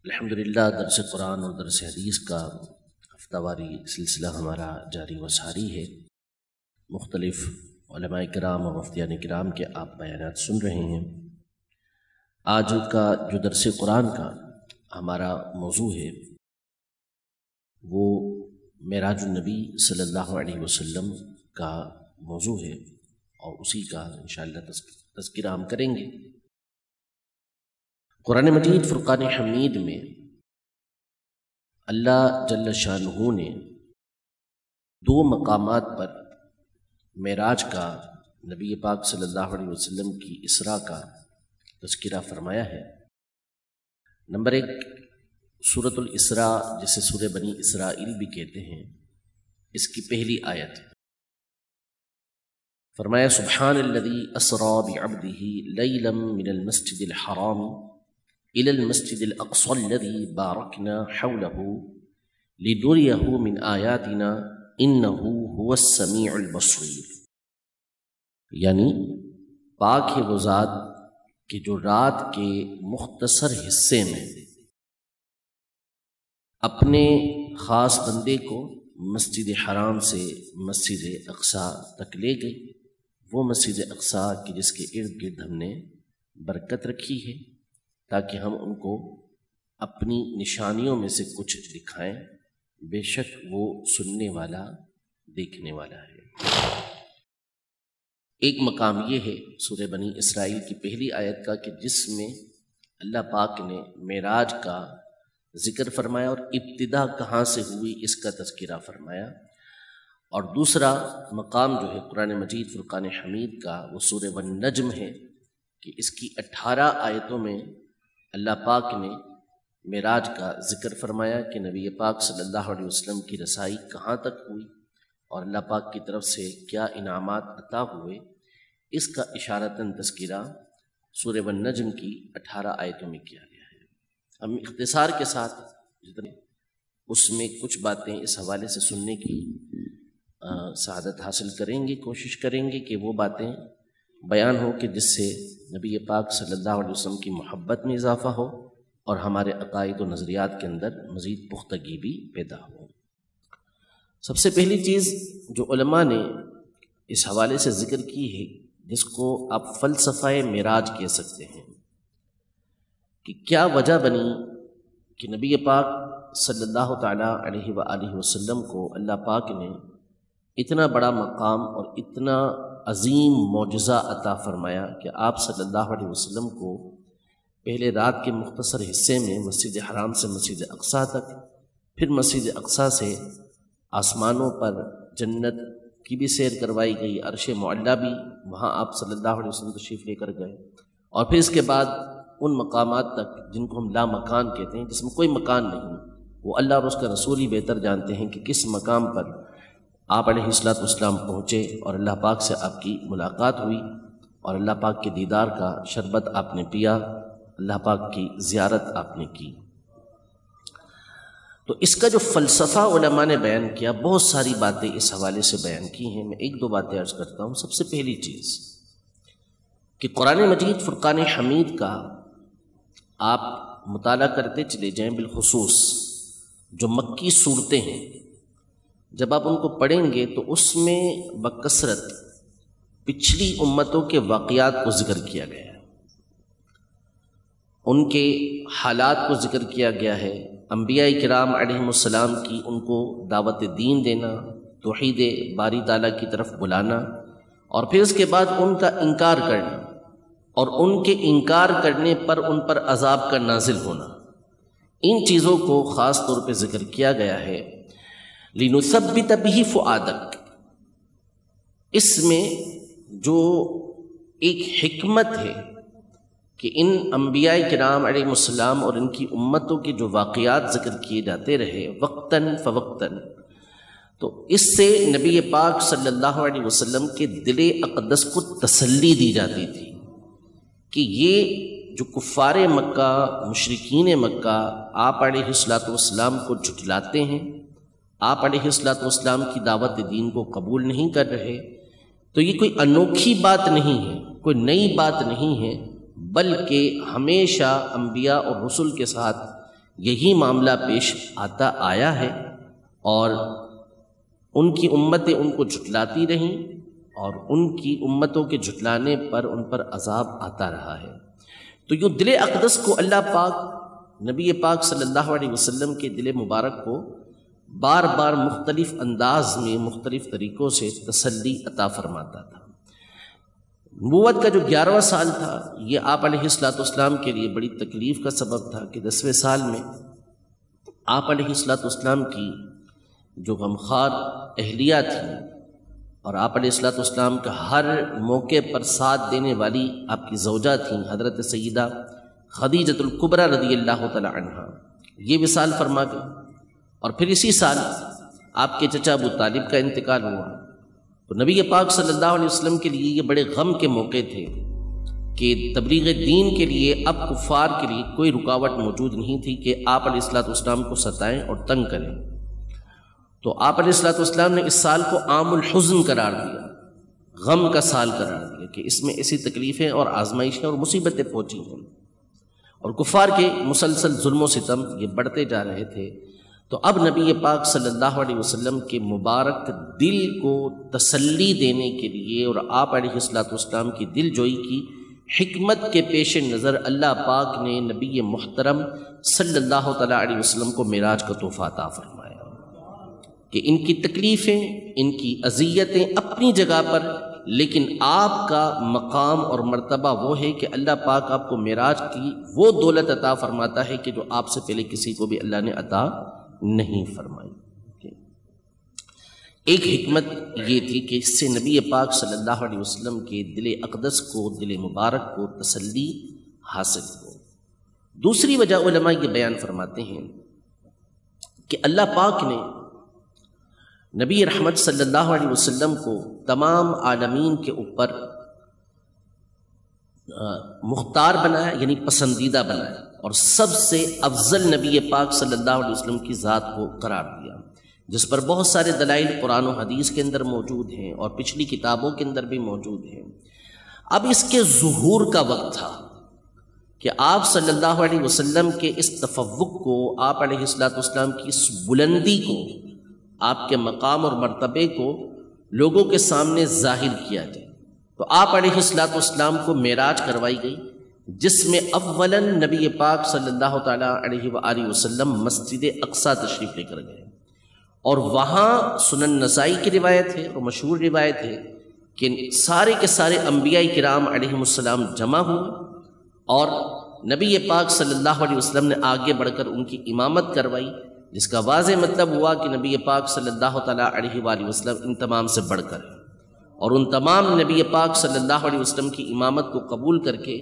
الحمدللہ درس قرآن اور درس حدیث کا ہفتہ واری سلسلہ ہمارا جاری و ساری ہے۔ مختلف علماء کرام اور مفتیان کرام کے آپ بیانات سن رہے ہیں۔ آج کا جو درس قرآن کا ہمارا موضوع ہے وہ معراج النبی صلی اللہ علیہ وسلم کا موضوع ہے اور اسی کا انشاءاللہ تذکرہ ہم کریں گے۔ قرآن مجید فرقان حمید میں اللہ جل شانہ نے دو مقامات پر معراج کا، نبی پاک صلی اللہ علیہ وسلم کی اسراء کا تذکرہ فرمایا ہے۔ نمبر ایک سورۃ الاسراء، جسے سورہ بنی اسرائیل بھی کہتے ہیں، اس کی پہلی آیت فرمایا سبحان الذی اسریٰ بعبدہ لیلا من المسجد الحرام إلى المسجد الأقصى الذي باركنا حوله لنريه من آياتنا إنه هو السميع البصير، یعنی پاک ہے وہ ذات کہ جو رات کے مختصر حصے میں اپنے خاص بندے کو مسجد حرام سے مسجد اقصیٰ تک لے گئی، وہ مسجد اقصیٰ کہ جس کے ارد گرد ہم نے برکت رکھی ہے تاکہ ہم ان کو اپنی نشانیوں میں سے کچھ دکھائیں، بے شک وہ سننے والا دیکھنے والا ہے۔ ایک مقام یہ ہے سورہ بنی اسرائیل کی پہلی آیت کا کہ جس میں اللہ پاک نے معراج کا ذکر فرمایا اور ابتدا کہاں سے ہوئی اس کا تذکرہ فرمایا، اور دوسرا مقام جو ہے قرآن مجید فرقان حمید کا وہ سورہ والنجم ہے کہ اس کی 18 آیتوں میں اللہ پاک نے معراج کا ذکر فرمایا کہ نبی پاک صلی اللہ علیہ وسلم کی رسائی کہاں تک ہوئی اور اللہ پاک کی طرف سے کیا انعامات عطا ہوئے، اس کا اشارتاً تذکرہ سورہ والنجم کی 18 آیتوں میں کیا گیا ہے۔ ہم اختصار کے ساتھ اس میں کچھ باتیں اس حوالے سے سننے کی سعادت حاصل کریں گے، کوشش کریں گے کہ وہ باتیں بیان ہو کہ جس سے نبی پاک صلی اللہ علیہ وسلم کی محبت میں اضافہ ہو اور ہمارے عقائد و نظریات کے اندر مزید پختگی بھی پیدا ہو۔ سب سے پہلی چیز جو علماء نے اس حوالے سے ذکر کی ہے، جس کو آپ فلسفہ معراج کہہ سکتے ہیں، کہ کیا وجہ بنی کہ نبی پاک صلی اللہ تعالیٰ علیہ وآلہ وسلم کو اللہ پاک نے اتنا بڑا مقام اور اتنا عظیم معجزہ عطا فرمایا کہ آپ صلی اللہ علیہ وسلم کو پہلے رات کے مختصر حصے میں مسجد حرام سے مسجد اقصیٰ تک، پھر مسجد اقصیٰ سے آسمانوں پر جنت کی بھی سیر کروائی گئی، عرش معلیٰ بھی وہاں آپ صلی اللہ علیہ وسلم تشریف لے کر گئے، اور پھر اس کے بعد ان مقامات تک جن کو ہم لا مکان کہتے ہیں، جس میں کوئی مکان نہیں، وہ اللہ اور اس کا رسول ہی بہتر جانتے ہیں کہ کس مقام پر آپ علیہ السلام پہنچے اور اللہ پاک سے آپ کی ملاقات ہوئی اور اللہ پاک کے دیدار کا شربت آپ نے پیا، اللہ پاک کی زیارت آپ نے کی۔ تو اس کا جو فلسفہ علماء نے بیان کیا، بہت ساری باتیں اس حوالے سے بیان کی ہیں، میں ایک دو باتیں عرض کرتا ہوں۔ سب سے پہلی چیز کہ قرآن مجید فرقان حمید کا آپ مطالعہ کرتے چلے جائیں، بالخصوص جو مکی صورتیں ہیں، جب آپ ان کو پڑھیں گے تو اس میں بکثرت پچھلی امتوں کے واقعات کو ذکر کیا گیا ہے، ان کے حالات کو ذکر کیا گیا ہے، انبیاء کرام علیہم السلام کی ان کو دعوت دین دینا، توحید باری تعالیٰ کی طرف بلانا، اور پھر اس کے بعد ان کا انکار کرنا اور ان کے انکار کرنے پر ان پر عذاب کا نازل ہونا، ان چیزوں کو خاص طور پہ ذکر کیا گیا ہے۔ لِنُثَبِّتَ بِهِ فُؤَادَكَ، اس میں جو ایک حکمت ہے کہ ان انبیاء کرام علیہ السلام اور ان کی امتوں کے جو واقعات ذکر کیے جاتے رہے وقتاً فوقتاً، تو اس سے نبی پاک صلی اللہ علیہ وسلم کے دل اقدس کو تسلی دی جاتی تھی کہ یہ جو کفار مکہ، مشرکین مکہ آپ علیہ السلام کو جھٹلاتے ہیں، آپ علیہ السلام کی دعوت دین کو قبول نہیں کر رہے، تو یہ کوئی انوکھی بات نہیں ہے، کوئی نئی بات نہیں ہے، بلکہ ہمیشہ انبیاء اور رسل کے ساتھ یہی معاملہ پیش آتا آیا ہے، اور ان کی امتیں ان کو جھٹلاتی رہیں، اور ان کی امتوں کے جھٹلانے پر ان پر عذاب آتا رہا ہے۔ تو یوں دل اقدس کو اللہ پاک نبی پاک صلی اللہ علیہ وسلم کے دل مبارک کو بار بار مختلف انداز میں مختلف طریقوں سے تسلی عطا فرماتا تھا۔ نبوت کا جو 11واں سال تھا، یہ آپ علیہ الصلوۃ والسلام کے لیے بڑی تکلیف کا سبب تھا کہ 10ویں سال میں آپ علیہ الصلوۃ والسلام کی جو غمخوار اہلیہ تھیں اور آپ علیہ الصلوۃ والسلام کا ہر موقع پر ساتھ دینے والی آپ کی زوجہ تھیں حضرت سیدہ خدیجۃ الکبریٰ رضی اللہ تعالی عنہا، یہ وصال فرما گئی، اور پھر اسی سال آپ کے چچا ابو طالب کا انتقال ہوا۔ تو نبی پاک صلی اللہ علیہ وسلم کے لیے یہ بڑے غم کے موقع تھے کہ تبلیغ دین کے لیے اب کفار کے لیے کوئی رکاوٹ موجود نہیں تھی کہ آپ علیہ الصلوۃ والسلام کو ستائیں اور تنگ کریں۔ تو آپ علیہ الصلوۃ والسلام نے اس سال کو عام الحزن قرار دیا، غم کا سال قرار دیا، کہ اس میں ایسی تکلیفیں اور آزمائشیں اور مصیبتیں پہنچی ہیں، اور کفار کے مسلسل ظلم و ستم یہ بڑھتے جا رہے تھے۔ تو اب نبی پاک صلی اللہ علیہ وسلم کے مبارک دل کو تسلی دینے کے لیے اور آپ علیہ الصلوۃ والسلام کی دل جوئی کی حکمت کے پیش نظر اللہ پاک نے نبی محترم صلی اللہ تعالیٰ علیہ وسلم کو معراج کا تحفہ عطا فرمایا کہ ان کی تکلیفیں، ان کی اذیتیں اپنی جگہ پر، لیکن آپ کا مقام اور مرتبہ وہ ہے کہ اللہ پاک آپ کو معراج کی وہ دولت عطا فرماتا ہے کہ جو آپ سے پہلے کسی کو بھی اللہ نے عطا نہیں فرمائی۔ ایک حکمت یہ تھی کہ اس سے نبی پاک صلی اللہ علیہ وسلم کے دل اقدس کو، دل مبارک کو تسلی حاصل ہو۔ دوسری وجہ علماء یہ بیان فرماتے ہیں کہ اللہ پاک نے نبی رحمت صلی اللہ علیہ وسلم کو تمام عالمین کے اوپر مختار بنایا، یعنی پسندیدہ بنایا، اور سب سے افضل نبی پاک صلی اللہ علیہ وسلم کی ذات کو قرار دیا، جس پر بہت سارے دلائل قرآن و حدیث کے اندر موجود ہیں اور پچھلی کتابوں کے اندر بھی موجود ہیں۔ اب اس کے ظہور کا وقت تھا کہ آپ صلی اللہ علیہ وسلم کے اس تفوق کو، آپ علیہ الصلوۃ والسلام کی اس بلندی کو، آپ کے مقام اور مرتبے کو لوگوں کے سامنے ظاہر کیا جائے۔ تو آپ علیہ الصلوۃ والسلام کو معراج کروائی گئی، جس میں اولاً نبی پاک صلی اللہ تعالیٰ علیہ وآلہ وسلم مسجد اقصیٰ تشریف لے کر گئے، اور وہاں سنن نسائی کی روایت ہے اور مشہور روایت ہے کہ سارے کے سارے انبیاء کرام علیہم السلام جمع ہوئے، اور نبی پاک صلی اللہ علیہ وسلم نے آگے بڑھ کر ان کی امامت کروائی، جس کا واضح مطلب ہوا کہ نبی پاک صلی اللہ تعالیٰ علیہ وآلہ وسلم ان تمام سے بڑھ کر ہے، اور ان تمام نبی پاک صلی اللہ علیہ وسلم کی امامت کو قبول کر کے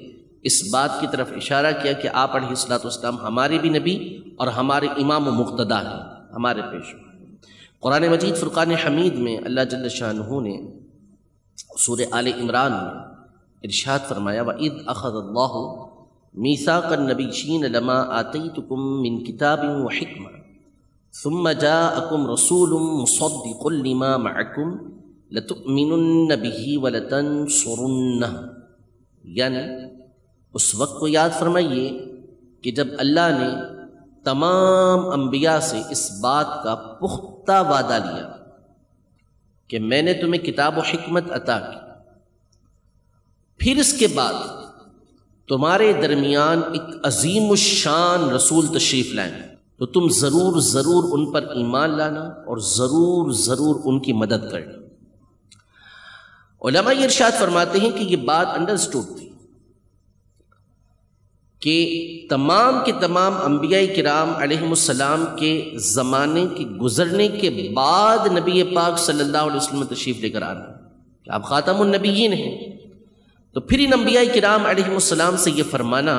اس بات کی طرف اشارہ کیا کہ آپ علیہ الصلوۃ والسلام ہمارے بھی نبی اور ہمارے امام و مقتدی ہیں، ہمارے پیشوا۔ قرآن مجید فرقان حمید میں اللہ جل شانہ نے سورہ آل عمران میں ارشاد فرمایا، وَإِذْ أَخَذَ اللَّهُ مِيثَاقَ النَّبِيِّينَ لَمَا آتَيْتُكُم مِّن كِتَابٍ وَحِكْمَةٍ ثُمَّ جَاءَكُمْ رَسُولٌ مُّصَدِّقٌ لِّمَا مَعَكُمْ لَتُؤْمِنُنَّ بِهِ وَلَتَنصُرُنَّهُ، یعنی اس وقت کو یاد فرمائیے کہ جب اللہ نے تمام انبیاء سے اس بات کا پختہ وعدہ لیا کہ میں نے تمہیں کتاب و حکمت عطا کی، پھر اس کے بعد تمہارے درمیان ایک عظیم الشان رسول تشریف لائیں، تو تم ضرور ضرور ان پر ایمان لانا اور ضرور ضرور ان کی مدد کرنا۔ علماء یہ ارشاد فرماتے ہیں کہ یہ بات انڈرسٹوڈ تھی کہ تمام کے تمام انبیاء کرام علیہم السلام کے زمانے کے گزرنے کے بعد نبی پاک صلی اللہ علیہ وسلم تشریف لے کر آنا کہ آپ خاتم النبیین ہیں، تو پھر ان انبیاء کرام علیہم السلام سے یہ فرمانا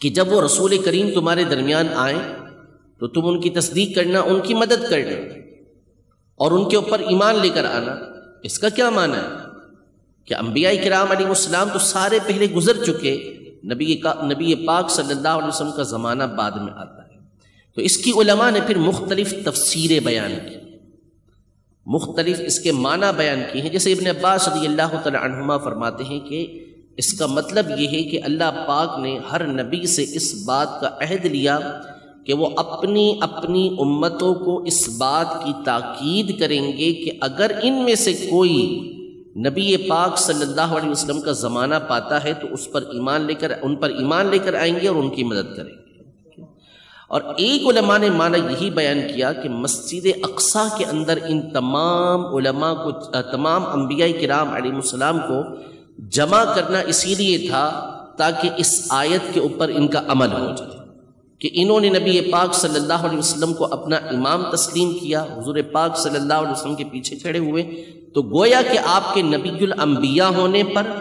کہ جب وہ رسول کریم تمہارے درمیان آئیں تو تم ان کی تصدیق کرنا، ان کی مدد کرنا اور ان کے اوپر ایمان لے کر آنا۔ اس کا کیا معنی ہے کہ انبیاء کرام علیہ السلام تو سارے پہلے گزر چکے، نبی پاک صلی اللہ علیہ وسلم کا زمانہ بعد میں آتا ہے۔ تو اس کی علماء نے پھر مختلف تفسیریں بیان کی، مختلف اس کے معنی بیان کیے ہیں۔ جیسے ابن عباس رضی اللہ تعالی عنہما فرماتے ہیں کہ اس کا مطلب یہ ہے کہ اللہ پاک نے ہر نبی سے اس بات کا عہد لیا کہ وہ اپنی اپنی امتوں کو اس بات کی تاکید کریں گے کہ اگر ان میں سے کوئی نبی پاک صلی اللہ علیہ وسلم کا زمانہ پاتا ہے تو اس پر ان پر ایمان لے کر آئیں گے اور ان کی مدد کریں گے۔ اور ایک علماء نے معنی یہی بیان کیا کہ مسجد اقصیٰ کے اندر ان تمام علماء کو، تمام انبیاء کرام علیہ السلام کو جمع کرنا اسی لیے تھا تاکہ اس آیت کے اوپر ان کا عمل ہو جائے کہ انہوں نے نبی پاک صلی اللہ علیہ وسلم کو اپنا امام تسلیم کیا، حضور پاک صلی اللہ علیہ وسلم کے پیچھے کھڑے ہوئے، تو گویا کہ آپ کے نبی الانبیاء ہونے پر،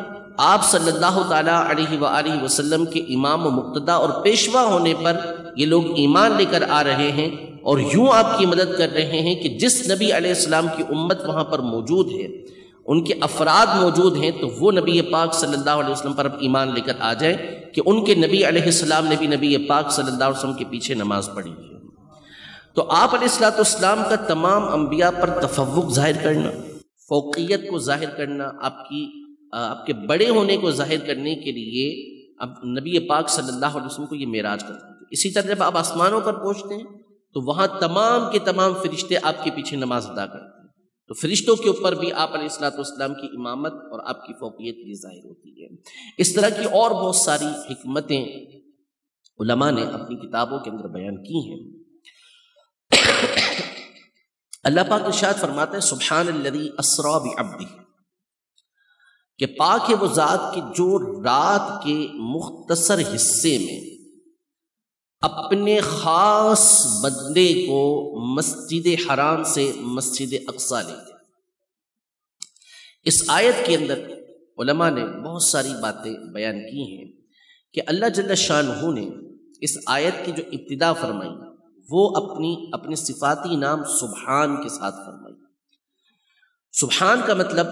آپ صلی اللہ تعالیٰ علیہ وآلہ وسلم کے امام و مقتدا اور پیشوا ہونے پر یہ لوگ ایمان لے کر آ رہے ہیں اور یوں آپ کی مدد کر رہے ہیں کہ جس نبی علیہ السلام کی امت وہاں پر موجود ہے، ان کے افراد موجود ہیں، تو وہ نبی پاک صلی اللہ علیہ وسلم پر اب ایمان لے کر آ جائیں کہ ان کے نبی علیہ السلام نے بھی نبی پاک صلی اللہ علیہ وسلم کے پیچھے نماز پڑھی ہے۔ تو آپ علیہ السلام کا تمام انبیاء پر تفوق ظاہر کرنا، فوقیت کو ظاہر کرنا، آپ کے بڑے ہونے کو ظاہر کرنے کے لیے اب نبی پاک صلی اللہ علیہ وسلم کو یہ معراج کرتے ہیں۔ اسی طرح جب آپ آسمانوں پر پہنچتے ہیں تو وہاں تمام کے تمام فرشتے آپ کے پیچھے نماز ادا کرتے ہیں، تو فرشتوں کے اوپر بھی آپ علیہ السلام کی امامت اور آپ کی فوقیت بھی ظاہر ہوتی ہے۔ اس طرح کی اور بہت ساری حکمتیں علماء نے اپنی کتابوں کے اندر بیان کی ہیں۔ اللہ پاک ارشاد فرماتا ہے سبحان الذی اسری بعبدہ، کہ پاک ہے وہ ذات کہ جو رات کے مختصر حصے میں اپنے خاص بندے کو مسجد حرام سے مسجد اقصیٰ لے گئے۔ اس آیت کے اندر علماء نے بہت ساری باتیں بیان کی ہیں کہ اللہ جل شانہ نے اس آیت کی جو ابتدا فرمائی وہ اپنے صفاتی نام سبحان کے ساتھ فرمائی۔ سبحان کا مطلب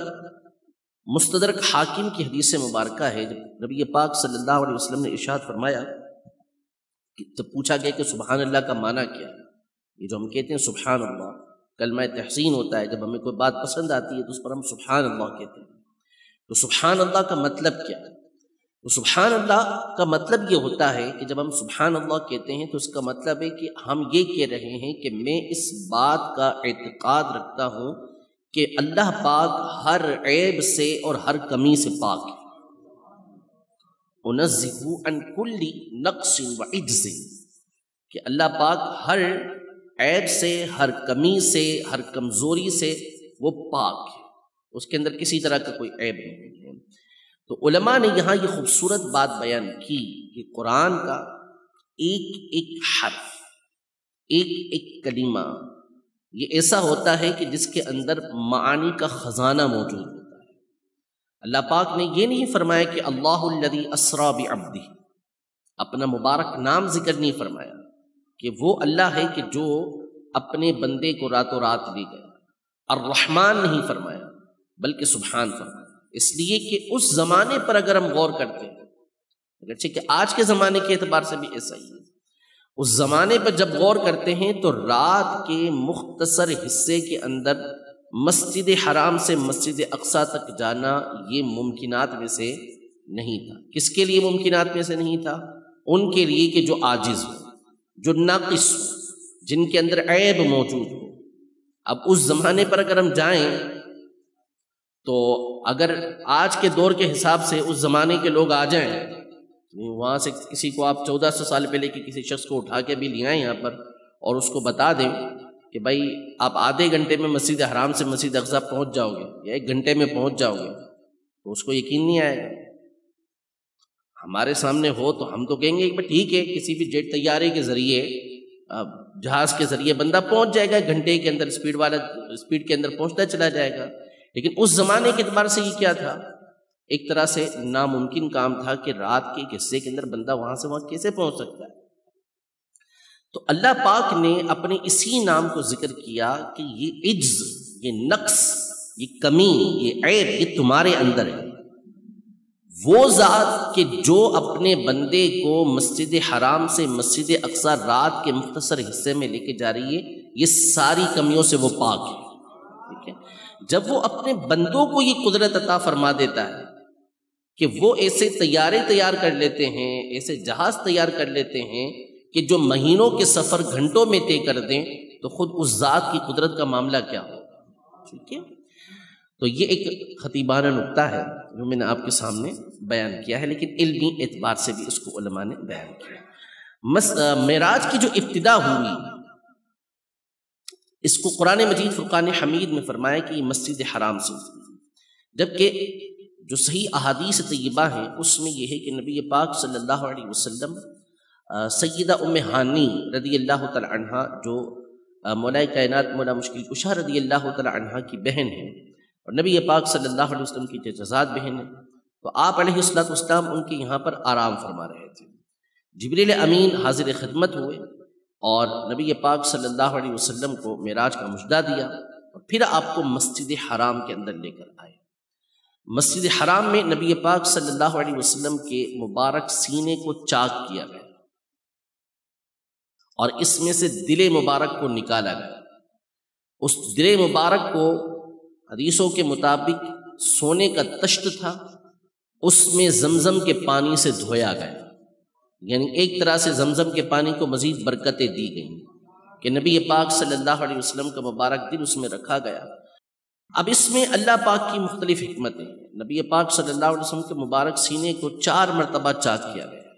مستدرک حاکم کی حدیث مبارکہ ہے، جب نبی پاک صلی اللہ علیہ وسلم نے ارشاد فرمایا، جب پوچھا گیا کہ سبحان اللہ کا معنی کیا ہے، یہ جو ہم کہتے ہیں سبحان اللہ کلمہ تحسین ہوتا ہے، جب ہمیں کوئی بات پسند آتی ہے تو اس پر ہم سبحان اللہ کہتے ہیں، تو سبحان اللہ کا مطلب کیا ہے؟ تو سبحان اللہ کا مطلب یہ ہوتا ہے کہ جب ہم سبحان اللہ کہتے ہیں تو اس کا مطلب ہے کہ ہم یہ کہہ رہے ہیں کہ میں اس بات کا اعتقاد رکھتا ہوں کہ اللہ پاک ہر عیب سے اور ہر کمی سے پاک ہے، انزہ عن کل نقص و عجز، کہ اللہ پاک ہر عیب سے، ہر کمی سے، ہر کمزوری سے وہ پاک ہے، اس کے اندر کسی طرح کا کوئی عیب نہیں ہے۔ تو علماء نے یہاں یہ خوبصورت بات بیان کی کہ قرآن کا ایک ایک حرف، ایک ایک کلمہ یہ ایسا ہوتا ہے کہ جس کے اندر معانی کا خزانہ موجود ہوتا ہے۔ اللہ پاک نے یہ نہیں فرمایا کہ اللہ الذی اسری بعبدہ، اپنا مبارک نام ذکر نہیں فرمایا کہ وہ اللہ ہے کہ جو اپنے بندے کو راتوں رات لے گیا، الرحمن نہیں فرمایا بلکہ سبحان فرمایا، اس لیے کہ اس زمانے پر اگر ہم غور کرتے ہیں، اگرچہ کہ آج کے زمانے کے اعتبار سے بھی ایسا ہی ہے، اس زمانے پر جب غور کرتے ہیں تو رات کے مختصر حصے کے اندر مسجد حرام سے مسجد اقصیٰ تک جانا یہ ممکنات میں سے نہیں تھا۔ کس کے لیے ممکنات میں سے نہیں تھا؟ ان کے لیے کہ جو عاجز ہو، جو ناقص ہو، جن کے اندر عیب موجود ہو۔ اب اس زمانے پر اگر ہم جائیں تو اگر آج کے دور کے حساب سے اس زمانے کے لوگ آ جائیں، وہاں سے کسی کو آپ 1400 سال پہلے کے کسی شخص کو اٹھا کے بھی لے آئیں یہاں پر اور اس کو بتا دیں کہ بھائی آپ آدھے گھنٹے میں مسجد حرام سے مسجد اقصیٰ پہنچ جاؤ گے یا 1 گھنٹے میں پہنچ جاؤ گے، تو اس کو یقین نہیں آئے گا۔ ہمارے سامنے ہو تو ہم تو کہیں گے کہ ٹھیک ہے، کسی بھی جیٹ طیارے کے ذریعے، جہاز کے ذریعے بندہ پہنچ جائے گا 1 گھنٹے کے اندر، اسپیڈ کے اندر پہنچتا چلا جائے گا۔ لیکن اس زمانے کے اعتبار سے یہ کیا تھا؟ ایک طرح سے ناممکن کام تھا کہ رات کے ایک حصے کے اندر بندہ وہاں سے وہاں کیسے پہنچ سکتا ہے۔ تو اللہ پاک نے اپنے اسی نام کو ذکر کیا کہ یہ عجز، یہ نقص، یہ کمی، یہ عیب یہ تمہارے اندر ہے۔ وہ ذات کہ جو اپنے بندے کو مسجد حرام سے مسجد اقصیٰ رات کے مختصر حصے میں لے کے جا رہی ہے، یہ ساری کمیوں سے وہ پاک ہے۔ ٹھیک ہے، جب وہ اپنے بندوں کو یہ قدرت عطا فرما دیتا ہے کہ وہ ایسے طیارے تیار کر لیتے ہیں، ایسے جہاز تیار کر لیتے ہیں کہ جو مہینوں کے سفر گھنٹوں میں طے کر دیں، تو خود اس ذات کی قدرت کا معاملہ کیا ہوگا؟ ٹھیک ہے، تو یہ ایک خطیبانہ نکتہ ہے جو میں نے آپ کے سامنے بیان کیا ہے، لیکن علمی اعتبار سے بھی اس کو علماء نے بیان کیا۔ معراج کی جو ابتدا ہوئی، اس کو قرآن مجید فرقان حمید میں فرمایا کہ یہ مسجد حرام سے ہوئی، جبکہ جو صحیح احادیث طیبہ ہیں اس میں یہ ہے کہ نبی پاک صلی اللہ علیہ وسلم سیدہ ام ہانی رضی اللہ تعالی عنہ، جو مولا کائنات مولا مشکل کشا رضی اللہ تعالی عنہ کی بہن ہیں اور نبی پاک صلی اللہ علیہ وسلم کی جزاد بہن ہیں، تو آپ علیہ الصلوۃ والسلام ان کے یہاں پر آرام فرما رہے تھے۔ جبریل امین حاضر خدمت ہوئے اور نبی پاک صلی اللہ علیہ وسلم کو معراج کا مژدہ دیا، اور پھر آپ کو مسجد حرام کے اندر لے کر آئے۔ مسجد حرام میں نبی پاک صلی اللہ علیہ وسلم کے مبارک سینے کو چاک کیا گیا اور اس میں سے دل مبارک کو نکالا گیا۔ اس دل مبارک کو حدیثوں کے مطابق سونے کا تشت تھا، اس میں زمزم کے پانی سے دھویا گیا، یعنی ایک طرح سے زمزم کے پانی کو مزید برکتیں دی گئیں کہ نبی پاک صلی اللہ علیہ وسلم کا مبارک دل اس میں رکھا گیا۔ اب اس میں اللہ پاک کی مختلف حکمتیں، نبی پاک صلی اللہ علیہ وسلم کے مبارک سینے کو 4 مرتبہ چاک کیا گیا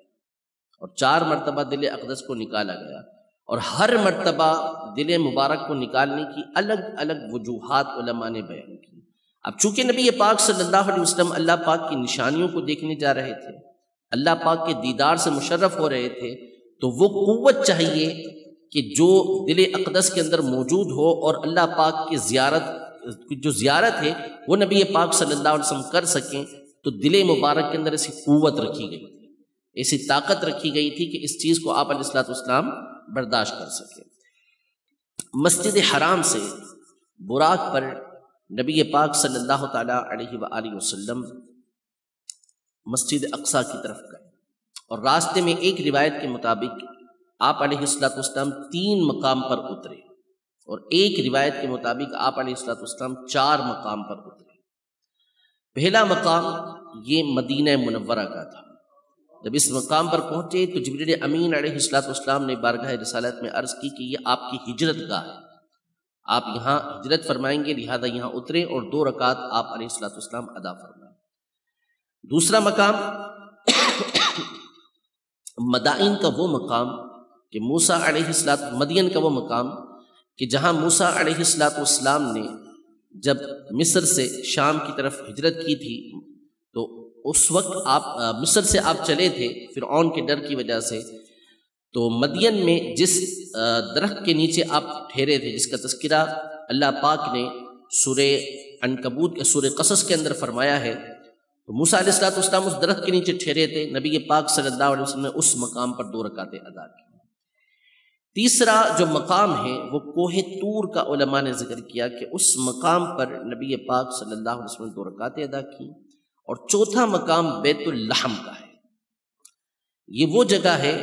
اور 4 مرتبہ دل اقدس کو نکالا گیا، اور ہر مرتبہ دل مبارک کو نکالنے کی الگ الگ وجوہات علماء نے بیان کی۔ اب چونکہ نبی پاک صلی اللہ علیہ وسلم اللہ پاک کی نشانیوں کو دیکھنے جا رہے تھے، اللہ پاک کے دیدار سے مشرف ہو رہے تھے، تو وہ قوت چاہیے کہ جو دل اقدس کے اندر موجود ہو اور اللہ پاک کی زیارت ہے وہ نبی پاک صلی اللہ علیہ وسلم کر سکیں، تو دل مبارک کے اندر ایسی قوت رکھی گئی تھی، ایسی طاقت رکھی گئی تھی کہ اس چیز کو آپ علیہ الصلوۃ والسلام برداشت کر سکیں۔ مسجد حرام سے براق پر نبی پاک صلی اللہ تعالی علیہ وآلہ وسلم مسجد اقصیٰ کی طرف گئے، اور راستے میں ایک روایت کے مطابق آپ علیہ الصلوۃ والسلام 3 مقام پر اترے، اور ایک روایت کے مطابق آپ علیہ الصلوۃ والسلام 4 مقام پر اترے۔ پہلا مقام یہ مدینہ منورہ کا تھا۔ جب اس مقام پر پہنچے تو جبریل امین علیہ الصلوۃ والسلام نے بارگاہ رسالت میں عرض کی کہ یہ آپ کی ہجرت گاہ ہے، آپ یہاں ہجرت فرمائیں گے، لہذا یہاں اترے اور 2 رکعات آپ علیہ الصلوۃ والسلام ادا فرمائیں۔ دوسرا مقام مدائن کا وہ مقام کہ موسیٰ علیہ السلام، مدین کا وہ مقام کہ جہاں موسیٰ علیہ السلام نے جب مصر سے شام کی طرف ہجرت کی تھی، تو اس وقت آپ مصر سے آپ چلے تھے فرعون کے ڈر کی وجہ سے، تو مدین میں جس درخت کے نیچے آپ ٹھہرے تھے، جس کا تذکرہ اللہ پاک نے سورہ عنکبوت کے سورہ قصص کے اندر فرمایا ہے، تو موسیٰ علیہ السلام اس درخت کے نیچے ٹھہرے تھے، نبی پاک صلی اللہ علیہ وسلم نے اس مقام پر 2 رکعتیں ادا کی۔ تیسرا جو مقام ہے وہ کوہ طور کا علماء نے ذکر کیا کہ اس مقام پر نبی پاک صلی اللہ علیہ وسلم نے 2 رکعتیں ادا کی۔ اور چوتھا مقام بیت اللحم کا ہے، یہ وہ جگہ ہے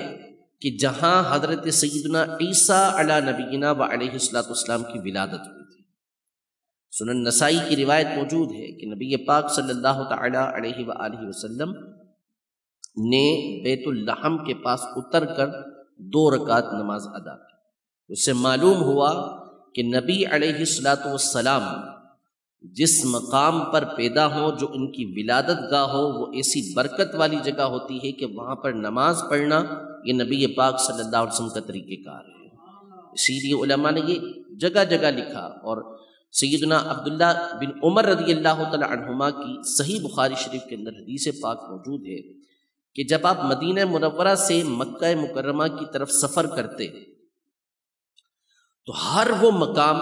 کہ جہاں حضرت سیدنا عیسیٰ علی نبینا و علیہ الصلوۃ والسلام کی ولادت ہوئی تھی۔ سنن نسائی کی روایت موجود ہے کہ نبی پاک صلی اللہ تعالی علیہ وآلہ وسلم نے بیت اللحم کے پاس اتر کر 2 رکعت نماز ادا کی۔ اس سے معلوم ہوا کہ نبی علیہ الصلوۃ والسلام جس مقام پر پیدا ہوں، جو ان کی ولادت گاہ ہو، وہ ایسی برکت والی جگہ ہوتی ہے کہ وہاں پر نماز پڑھنا یہ نبی پاک صلی اللہ علیہ وسلم کا طریقہ کار ہے۔ اسی لیے علماء نے یہ جگہ جگہ لکھا، اور سیدنا عبداللہ بن عمر رضی اللہ تعالی عنہما کی صحیح بخاری شریف کے اندر حدیث پاک موجود ہے کہ جب آپ مدینہ منورہ سے مکہ مکرمہ کی طرف سفر کرتے تو ہر وہ مقام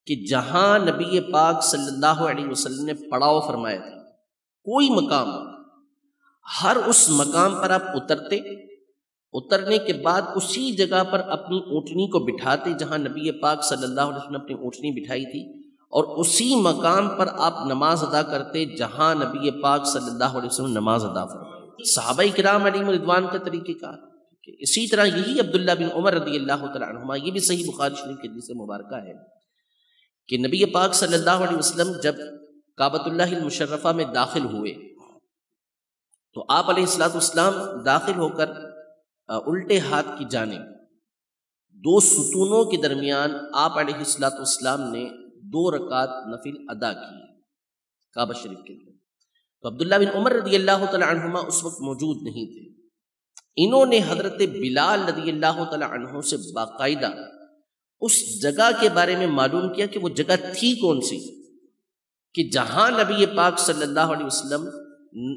کہ جہاں نبی پاک صلی اللہ علیہ وسلم نے پڑاؤ فرمایا تھا، کوئی مقام، ہر اس مقام پر آپ اترتے، اترنے کے بعد اسی جگہ پر اپنی اونٹنی کو بٹھاتے جہاں نبی پاک صلی اللہ علیہ وسلم نے اپنی اونٹنی بٹھائی تھی، اور اسی مقام پر آپ نماز ادا کرتے جہاں نبی پاک صلی اللہ علیہ وسلم نماز ادا فرمائی۔ صحابہ کرام علیہم رضوان کا طریقہ کار۔ اسی طرح یہی عبداللہ بن عمر رضی اللہ تعالی عنہما، یہ بھی صحیح بخاری شریف کی حدیث مبارکہ ہے کہ نبی پاک صلی اللہ علیہ وسلم جب کعبۃ اللہ المشرفہ میں داخل ہوئے تو آپ علیہ السلام داخل ہو کر الٹے ہاتھ کی جانب 2 ستونوں کے درمیان آپ علیہ السلام نے 2 رکعت نفل ادا کی کعبہ شریف کے اندر. تو عبداللہ بن عمر رضی اللہ تعالی عنہما اس وقت موجود نہیں تھے. انہوں نے حضرت بلال رضی اللہ تعالی عنہ سے باقاعدہ اس جگہ کے بارے میں معلوم کیا کہ وہ جگہ تھی کون سی کہ جہاں نبی پاک صلی اللہ علیہ وسلم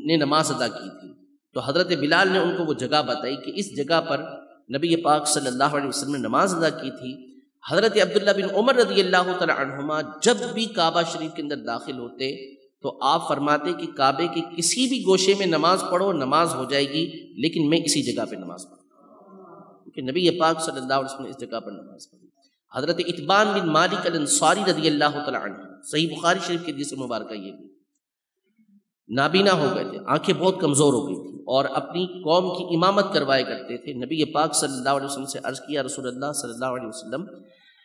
نے نماز ادا کی تھی. تو حضرت بلال نے ان کو وہ جگہ بتائی کہ اس جگہ پر نبی پاک صلی اللہ علیہ وسلم نے نماز ادا کی تھی. حضرت عبداللہ بن عمر رضی اللہ تعالی عنہما جب بھی کعبہ شریف کے اندر داخل ہوتے تو آپ فرماتے کہ کعبے کے کسی بھی گوشے میں نماز پڑھو نماز ہو جائے گی، لیکن میں اسی جگہ پہ نماز پڑھوں، کیونکہ نبی پاک صلی اللہ علیہ وسلم نے اس جگہ پر نماز پڑھی. حضرت اتبان بن مالک الانصاری رضی اللہ تعالی عنہ، صحیح بخاری شریف کی حدیث مبارکہ یہ بھی، نابینا ہو گئے تھے، آنکھیں بہت کمزور ہو گئی تھیں اور اپنی قوم کی امامت کروایا کرتے تھے. نبی پاک صلی اللہ علیہ وسلم سے عرض کیا رسول اللہ صلی اللہ علیہ وسلم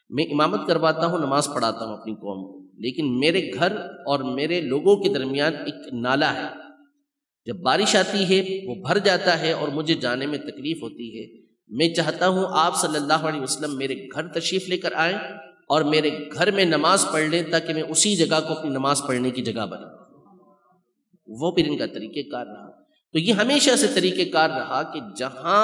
میں امامت کرواتا ہوں، نماز پڑھاتا ہوں اپنی قوم کو، لیکن میرے گھر اور میرے لوگوں کے درمیان ایک نالا ہے، جب بارش آتی ہے وہ بھر جاتا ہے اور مجھے جانے میں تکلیف ہوتی ہے. میں چاہتا ہوں آپ صلی اللہ علیہ وسلم میرے گھر تشریف لے کر آئیں اور میرے گھر میں نماز پڑھ لیں تاکہ میں اسی جگہ کو اپنی نماز پڑھنے کی جگہ بناؤں. وہ پھر ان کا طریقہ کار رہا. تو یہ ہمیشہ سے طریقہ کار رہا کہ جہاں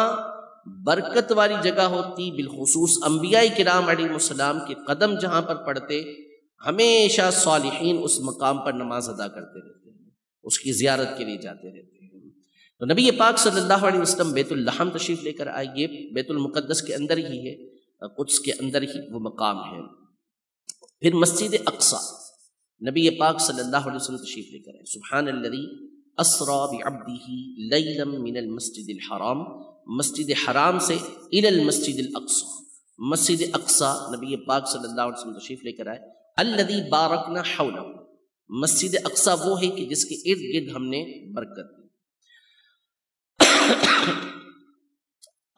برکت والی جگہ ہوتی، بالخصوص انبیاء کرام علیہ السلام کے قدم جہاں پر پڑتے، ہمیشہ صالحین اس مقام پر نماز ادا کرتے رہتے ہیں، اس کی زیارت کے لیے جاتے رہتے ہیں. تو نبی پاک صلی اللہ علیہ وسلم بیت اللحم تشریف لے کر آئے. یہ بیت المقدس کے اندر ہی ہے، قدس کے اندر ہی وہ مقام ہے. پھر مسجد اقصی نبی پاک صلی اللہ علیہ وسلم تشریف لے کر آئے. سبحان الذی اسری بعبدہ لیلا من المسجد الحرام، مسجد حرام سے الی المسجد الاقصی، مسجد اقصی نبی پاک صلی اللہ علیہ وسلم تشریف لے کر آئے. الذی بارکنا حولہ، مسجد اقصی وہ ہے کہ جس کے ارد گرد ہم نے برکت دی.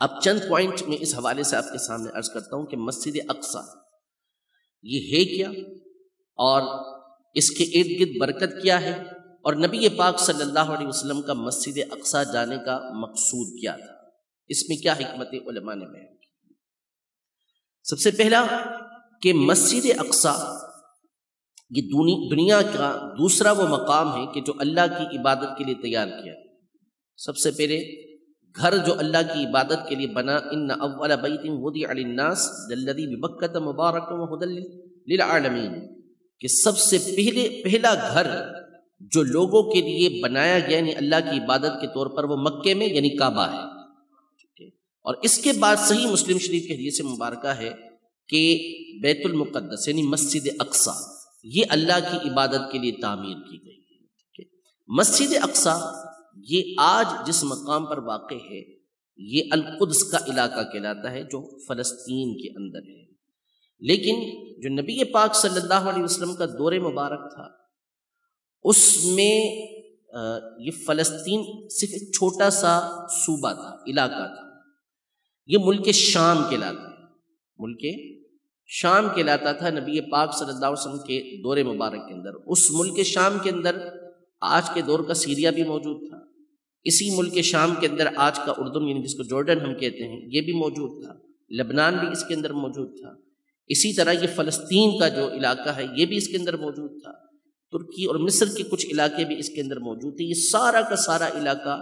اب چند پوائنٹ میں اس حوالے سے آپ کے سامنے عرض کرتا ہوں کہ مسجد اقصی یہ ہے کیا اور اس کے ارد گرد برکت کیا ہے، اور نبی پاک صلی اللہ علیہ وسلم کا مسجد اقصی جانے کا مقصود کیا تھا، اس میں کیا حکمت علماء نے بیان کی. سب سے پہلا کہ مسجد اقصی یہ دنیا کا دوسرا وہ مقام ہے کہ جو اللہ کی عبادت کے لیے تیار کیا. سب سے پہلے گھر جو اللہ کی عبادت کے لیے بنا، ان اول بیت وضع للناس الذی ببکۃ مبارک وہدی للعالمین، کہ سب سے پہلا گھر جو لوگوں کے لیے بنایا گیا یعنی اللہ کی عبادت کے طور پر وہ مکے میں یعنی کعبہ ہے. اور اس کے بعد صحیح مسلم شریف کی حدیث مبارکہ ہے کہ بیت المقدس یعنی مسجد اقصی یہ اللہ کی عبادت کے لیے تعمیر کی گئی ہے. مسجد اقصی یہ آج جس مقام پر واقع ہے یہ القدس کا علاقہ کہلاتا ہے جو فلسطین کے اندر ہے. لیکن جو نبی پاک صلی اللہ علیہ وسلم کا دور مبارک تھا اس میں یہ فلسطین صرف ایک چھوٹا سا صوبہ تھا، علاقہ تھا. یہ ملک شام کہلاتا ہے، ملک شام کہلاتا تھا نبی پاک صلی اللہ علیہ وسلم کے دور مبارک کے اندر. اس ملک شام کے اندر آج کے دور کا سیریا بھی موجود تھا، اسی ملک شام کے اندر آج کا اردن یعنی جس کو جارڈن ہم کہتے ہیں یہ بھی موجود تھا، لبنان بھی اس کے اندر موجود تھا. اسی طرح یہ فلسطین کا جو علاقہ ہے یہ بھی اس کے اندر موجود تھا، ترکی اور مصر کے کچھ علاقے بھی اس کے اندر موجود تھے. یہ سارا کا سارا علاقہ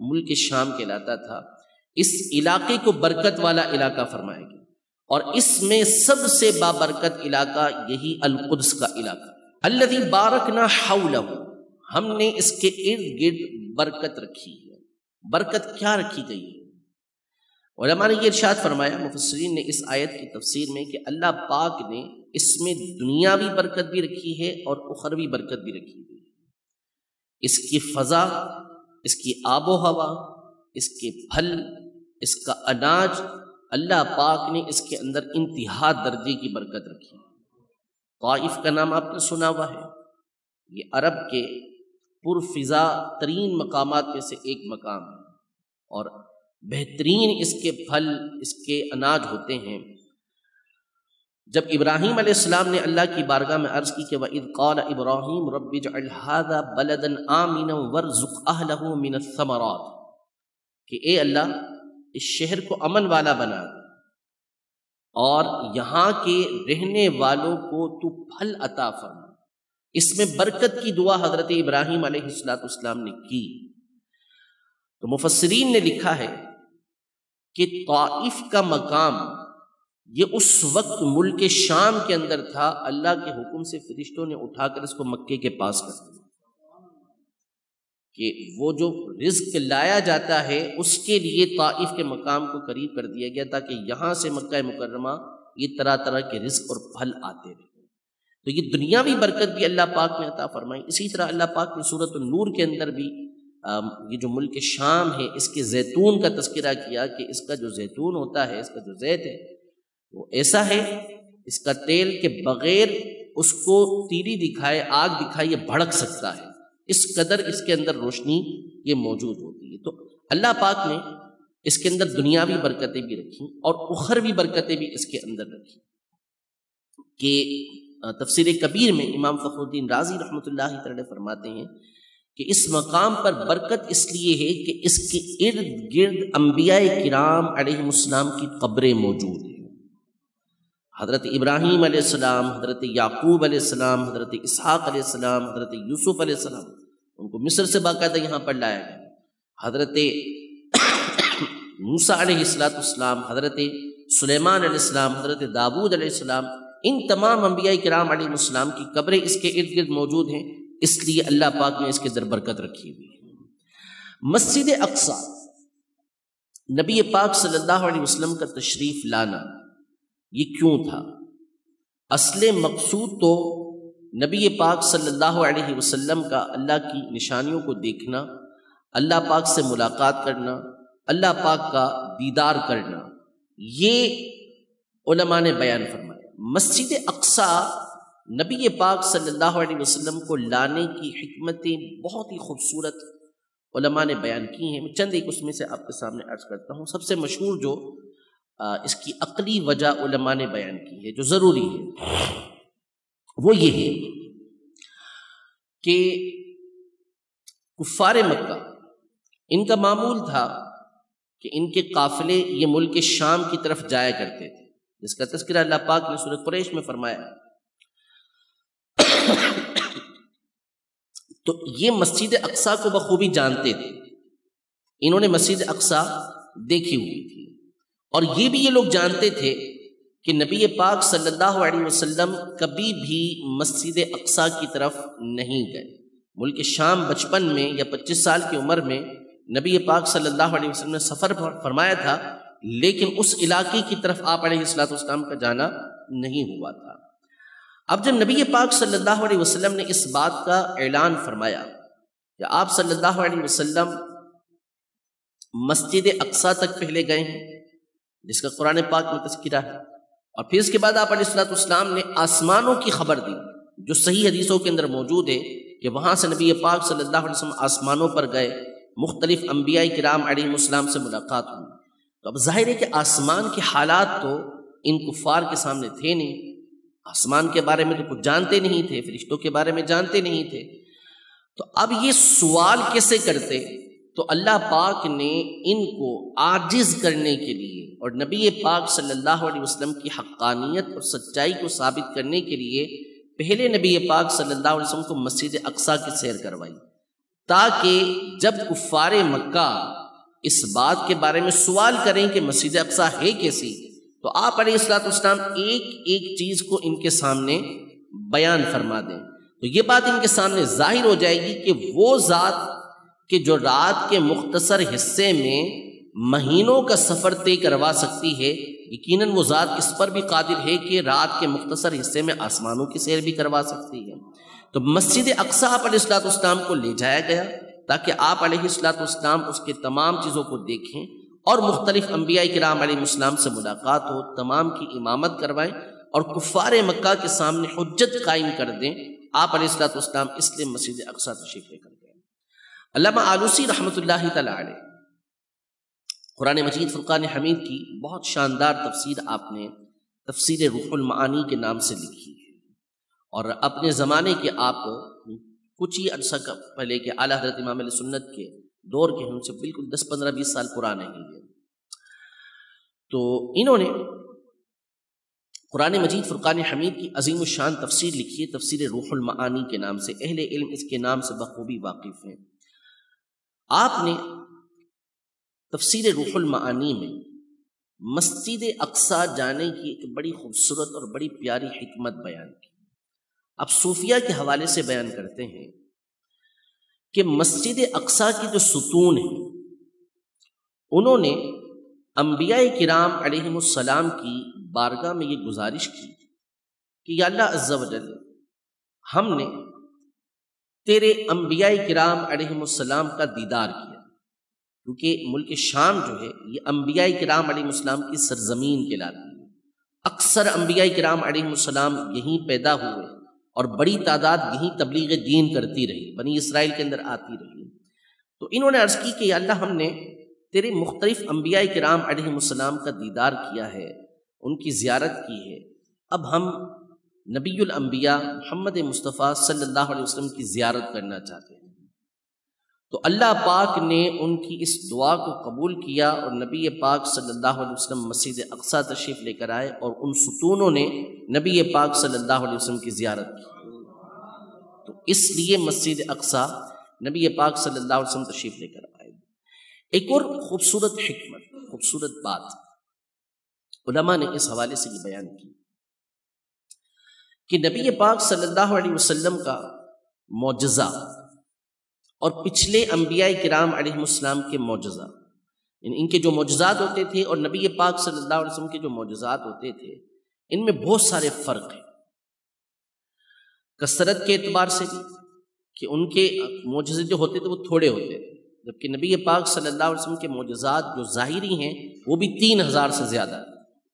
ملک شام کہلاتا تھا. اس علاقے کو برکت والا علاقہ فرمایا گیا اور اس میں سب سے بابرکت علاقہ یہی القدس کا علاقہ. الذی بارکنا حولہ، ہم نے اس کے ارد گرد برکت رکھی ہے. برکت کیا رکھی گئی ہے؟ علماء نے یہ ارشاد فرمایا، مفسرین نے اس آیت کی تفسیر میں، کہ اللہ پاک نے اس میں دنیاوی برکت بھی رکھی ہے اور اخروی برکت بھی رکھی ہے. اس کی فضا، اس کی آب و ہوا، اس کے پھل، اس کا اناج، اللہ پاک نے اس کے اندر انتہا درجے کی برکت رکھی. طائف کا نام آپ نے سنا ہوا ہے، یہ عرب کے پرفضا ترین مقامات میں سے ایک مقام ہے اور بہترین اس کے پھل، اس کے اناج ہوتے ہیں. جب ابراہیم علیہ السلام نے اللہ کی بارگاہ میں عرض کی کہ وَإِذْ قَالَ إِبْرَاهِيمُ رَبِّ اجْعَلْ هَذَا بَلَدًا آمِنًا وَارْزُقْ أَهْلَهُ مِنَ الثَّمَرَاتِ، کہ اے اللہ اس شہر کو امن والا بنا دے اور یہاں کے رہنے والوں کو تو پھل عطا فرما۔ اس میں برکت کی دعا حضرت ابراہیم علیہ السلام نے کی۔ تو مفسرین نے لکھا ہے کہ طائف کا مقام یہ اس وقت ملک شام کے اندر تھا، اللہ کے حکم سے فرشتوں نے اٹھا کر اس کو مکے کے پاس کر دیا کہ وہ جو رزق لایا جاتا ہے اس کے لیے طائف کے مقام کو قریب کر دیا گیا تاکہ یہاں سے مکہ مکرمہ یہ طرح طرح کے رزق اور پھل آتے رہے۔ تو یہ دنیاوی برکت بھی اللہ پاک نے عطا فرمائی۔ اسی طرح اللہ پاک نے سورۃ النور کے اندر بھی یہ جو ملک شام ہے اس کے زیتون کا تذکرہ کیا کہ اس کا جو زیتون ہوتا ہے، اس کا جو زیت ہے وہ ایسا ہے، اس کا تیل کے بغیر اس کو تیری دکھائے، آگ دکھائے یہ بھڑک سکتا ہے، اس قدر اس کے اندر روشنی یہ موجود ہوتی ہے۔ تو اللہ پاک نے اس کے اندر دنیاوی برکتیں بھی رکھی اور اخروی برکتیں بھی اس کے اندر رکھی کہ تفسیر کبیر میں امام فخر الدین رازی رحمۃ اللہ تعالی فرماتے ہیں کہ اس مقام پر برکت اس لیے ہے کہ اس کے ارد گرد انبیاء کرام علیہ السلام کی قبریں موجود ہیں۔ حضرت ابراہیم علیہ السلام، حضرت یعقوب علیہ السلام، حضرت اسحاق علیہ السلام، حضرت یوسف علیہ السلام، ان کو مصر سے باقاعدہ یہاں پر لایا گیا۔ حضرت موسیٰ علیہ السلام، حضرت سلیمان علیہ السلام، حضرت داود علیہ السلام، ان تمام انبیاء کرام علیہ السلام کی قبریں اس کے ارد گرد موجود ہیں، اس لیے اللہ پاک نے اس کے اندر برکت رکھی ہوئی ہے۔ مسجد اقصی، نبی پاک صلی اللہ علیہ وسلم کا تشریف لانا یہ کیوں تھا؟ اصل مقصود تو نبی پاک صلی اللہ علیہ وسلم کا اللہ کی نشانیوں کو دیکھنا، اللہ پاک سے ملاقات کرنا، اللہ پاک کا دیدار کرنا، یہ علماء نے بیان فرمایا۔ مسجد اقصی نبی پاک صلی اللہ علیہ وسلم کو لانے کی حکمتیں بہت ہی خوبصورت علماء نے بیان کی ہیں۔ میں چند ایک اس میں سے آپ کے سامنے عرض کرتا ہوں۔ سب سے مشہور جو اس کی عقلی وجہ علماء نے بیان کی ہے جو ضروری ہے، وہ یہ ہے کہ کفار مکہ ان کا معمول تھا کہ ان کے قافلے یہ ملک شام کی طرف جایا کرتے تھے، جس کا تذکرہ اللہ پاک نے سورۃ قریش میں فرمایا۔ تو یہ مسجد اقصی کو بخوبی جانتے تھے، انہوں نے مسجد اقصی دیکھی ہوئی تھی، اور یہ بھی یہ لوگ جانتے تھے کہ نبی پاک صلی اللہ علیہ وسلم کبھی بھی مسجد اقصی کی طرف نہیں گئے۔ ملک شام بچپن میں یا 25 سال کی عمر میں نبی پاک صلی اللہ علیہ وسلم نے سفر فرمایا تھا، لیکن اس علاقے کی طرف آپ علیہ السلام کا جانا نہیں ہوا تھا۔ اب جب نبی پاک صلی اللہ علیہ وسلم نے اس بات کا اعلان فرمایا کہ آپ صلی اللہ علیہ وسلم مسجد اقصی تک پہلے گئے ہیں، جس کا قرآن پاک میں تذکرہ ہے، اور پھر اس کے بعد آپ علیہ السلام نے آسمانوں کی خبر دی جو صحیح حدیثوں کے اندر موجود ہے کہ وہاں سے نبی پاک صلی اللہ علیہ وسلم آسمانوں پر گئے، مختلف انبیاء کرام علیہ السلام سے ملاقات ہوئی۔ تو اب ظاہر ہے کہ آسمان کے حالات تو ان کفار کے سامنے تھے نہیں، آسمان کے بارے میں تو کچھ جانتے نہیں تھے، فرشتوں کے بارے میں جانتے نہیں تھے، تو اب یہ سوال کیسے کرتے؟ تو اللہ پاک نے ان کو عاجز کرنے کے لیے اور نبی پاک صلی اللہ علیہ وسلم کی حقانیت اور سچائی کو ثابت کرنے کے لیے پہلے نبی پاک صلی اللہ علیہ وسلم کو مسجد اقصی کی سیر کروائی، تاکہ جب کفار مکہ اس بات کے بارے میں سوال کریں کہ مسجد اقصی ہے کیسی، تو آپ علیہ السلام ایک ایک چیز کو ان کے سامنے بیان فرما دیں، تو یہ بات ان کے سامنے ظاہر ہو جائے گی کہ وہ ذات کہ جو رات کے مختصر حصے میں مہینوں کا سفر طے کروا سکتی ہے، یقیناً وہ ذات اس پر بھی قادر ہے کہ رات کے مختصر حصے میں آسمانوں کی سیر بھی کروا سکتی ہے۔ تو مسجد اقصی آپ علیہ السلام کو لے جایا گیا تاکہ آپ علیہ السلام اس کے تمام چیزوں کو دیکھیں اور مختلف انبیاء کرام علیہ السلام سے ملاقات ہو، تمام کی امامت کروائیں اور کفار مکہ کے سامنے حجت قائم کر دیں۔ آپ علیہ السلام اس لیے مسجد اقصی تشریف لے کر گئے۔ علامہ آلوسی رحمۃ اللہ تعالی علیہ قرآن مجید فرقان حمید کی بہت شاندار تفسیر آپ نے تفسیر روح المعانی کے نام سے لکھی ہے، اور اپنے زمانے کے آپ کچھ ہی عرصہ پہلے کے اعلیٰ حضرت امام علیہ سنت کے دور کے ان سے بالکل 10-15-20 سال پرانے ہیں یہ۔ تو انہوں نے قرآن مجید فرقان حمید کی عظیم الشان تفسیر لکھی ہے، تفسیر روح المعانی کے نام سے۔ اہل علم اس کے نام سے بخوبی واقف ہیں۔ آپ نے تفسیر روح المعانی میں مسجد اقصیٰ جانے کی ایک بڑی خوبصورت اور بڑی پیاری حکمت بیان کی۔ اب صوفیہ کے حوالے سے بیان کرتے ہیں کہ مسجد اقصیٰ کی جو ستون ہیں، انہوں نے انبیاء کرام علیہم السلام کی بارگاہ میں یہ گزارش کی کہ یا اللہ عز و جل، ہم نے تیرے انبیاء کرام علیہم السلام کا دیدار کیا، کیونکہ ملک شام جو ہے یہ انبیاء کرام علیہم السلام کی سرزمین کہلاتی ہے۔ اکثر انبیاء کرام علیہم السلام یہیں پیدا ہوئے اور بڑی تعداد یہیں تبلیغ دین کرتی رہی، بنی اسرائیل کے اندر آتی رہی۔ تو انہوں نے عرض کی کہ یا اللہ، ہم نے تیرے مختلف انبیاء کرام علیہم السلام کا دیدار کیا ہے، ان کی زیارت کی ہے، اب ہم نبی الانبیاء محمد مصطفیٰ صلی اللہ علیہ وسلم کی زیارت کرنا چاہتے ہیں۔ تو اللہ پاک نے ان کی اس دعا کو قبول کیا اور نبی پاک صلی اللہ علیہ وسلم مسجد اقصیٰ تشریف لے کر آئے، اور ان ستونوں نے نبی پاک صلی اللہ علیہ وسلم کی زیارت کی۔ تو اس لیے مسجد اقصیٰ نبی پاک صلی اللہ علیہ وسلم تشریف لے کر آئے۔ ایک اور خوبصورت حکمت، خوبصورت بات علماء نے اس حوالے سے یہ بیان کی کہ نبی پاک صلی اللہ علیہ وسلم کا معجزہ اور پچھلے انبیاء کرام علیہ السلام کے معجزہ، ان کے جو معجزات ہوتے تھے اور نبی پاک صلی اللہ علیہ وسلم کے جو معجزات ہوتے تھے، ان میں بہت سارے فرق ہیں، کثرت کے اعتبار سے بھی کہ ان کے معجزے جو ہوتے تھے وہ تھوڑے ہوتے تھے، جبکہ نبی پاک صلی اللہ علیہ وسلم کے معجزات جو ظاہری ہیں وہ بھی 3000 سے زیادہ ہیں۔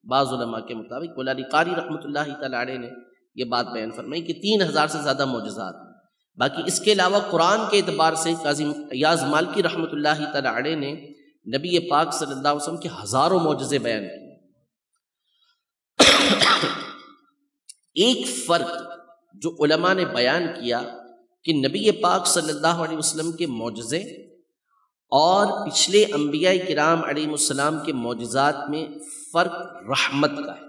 بعض علماء کے مطابق مولانا قاری رحمۃ اللہ تعالی علیہ نے یہ بات بیان فرمائی کہ 3000 سے زیادہ معجزات ہیں۔ باقی اس کے علاوہ قرآن کے اعتبار سے قاضی ایاز مالکی رحمۃ اللہ تعالی علیہ نے نبی پاک صلی اللہ علیہ وسلم کے ہزاروں معجزے بیان کیے۔ ایک فرق جو علماء نے بیان کیا کہ نبی پاک صلی اللہ علیہ وسلم کے معجزے اور پچھلے انبیاء کرام علیہ السلام کے معجزات میں فرق رحمت کا ہے،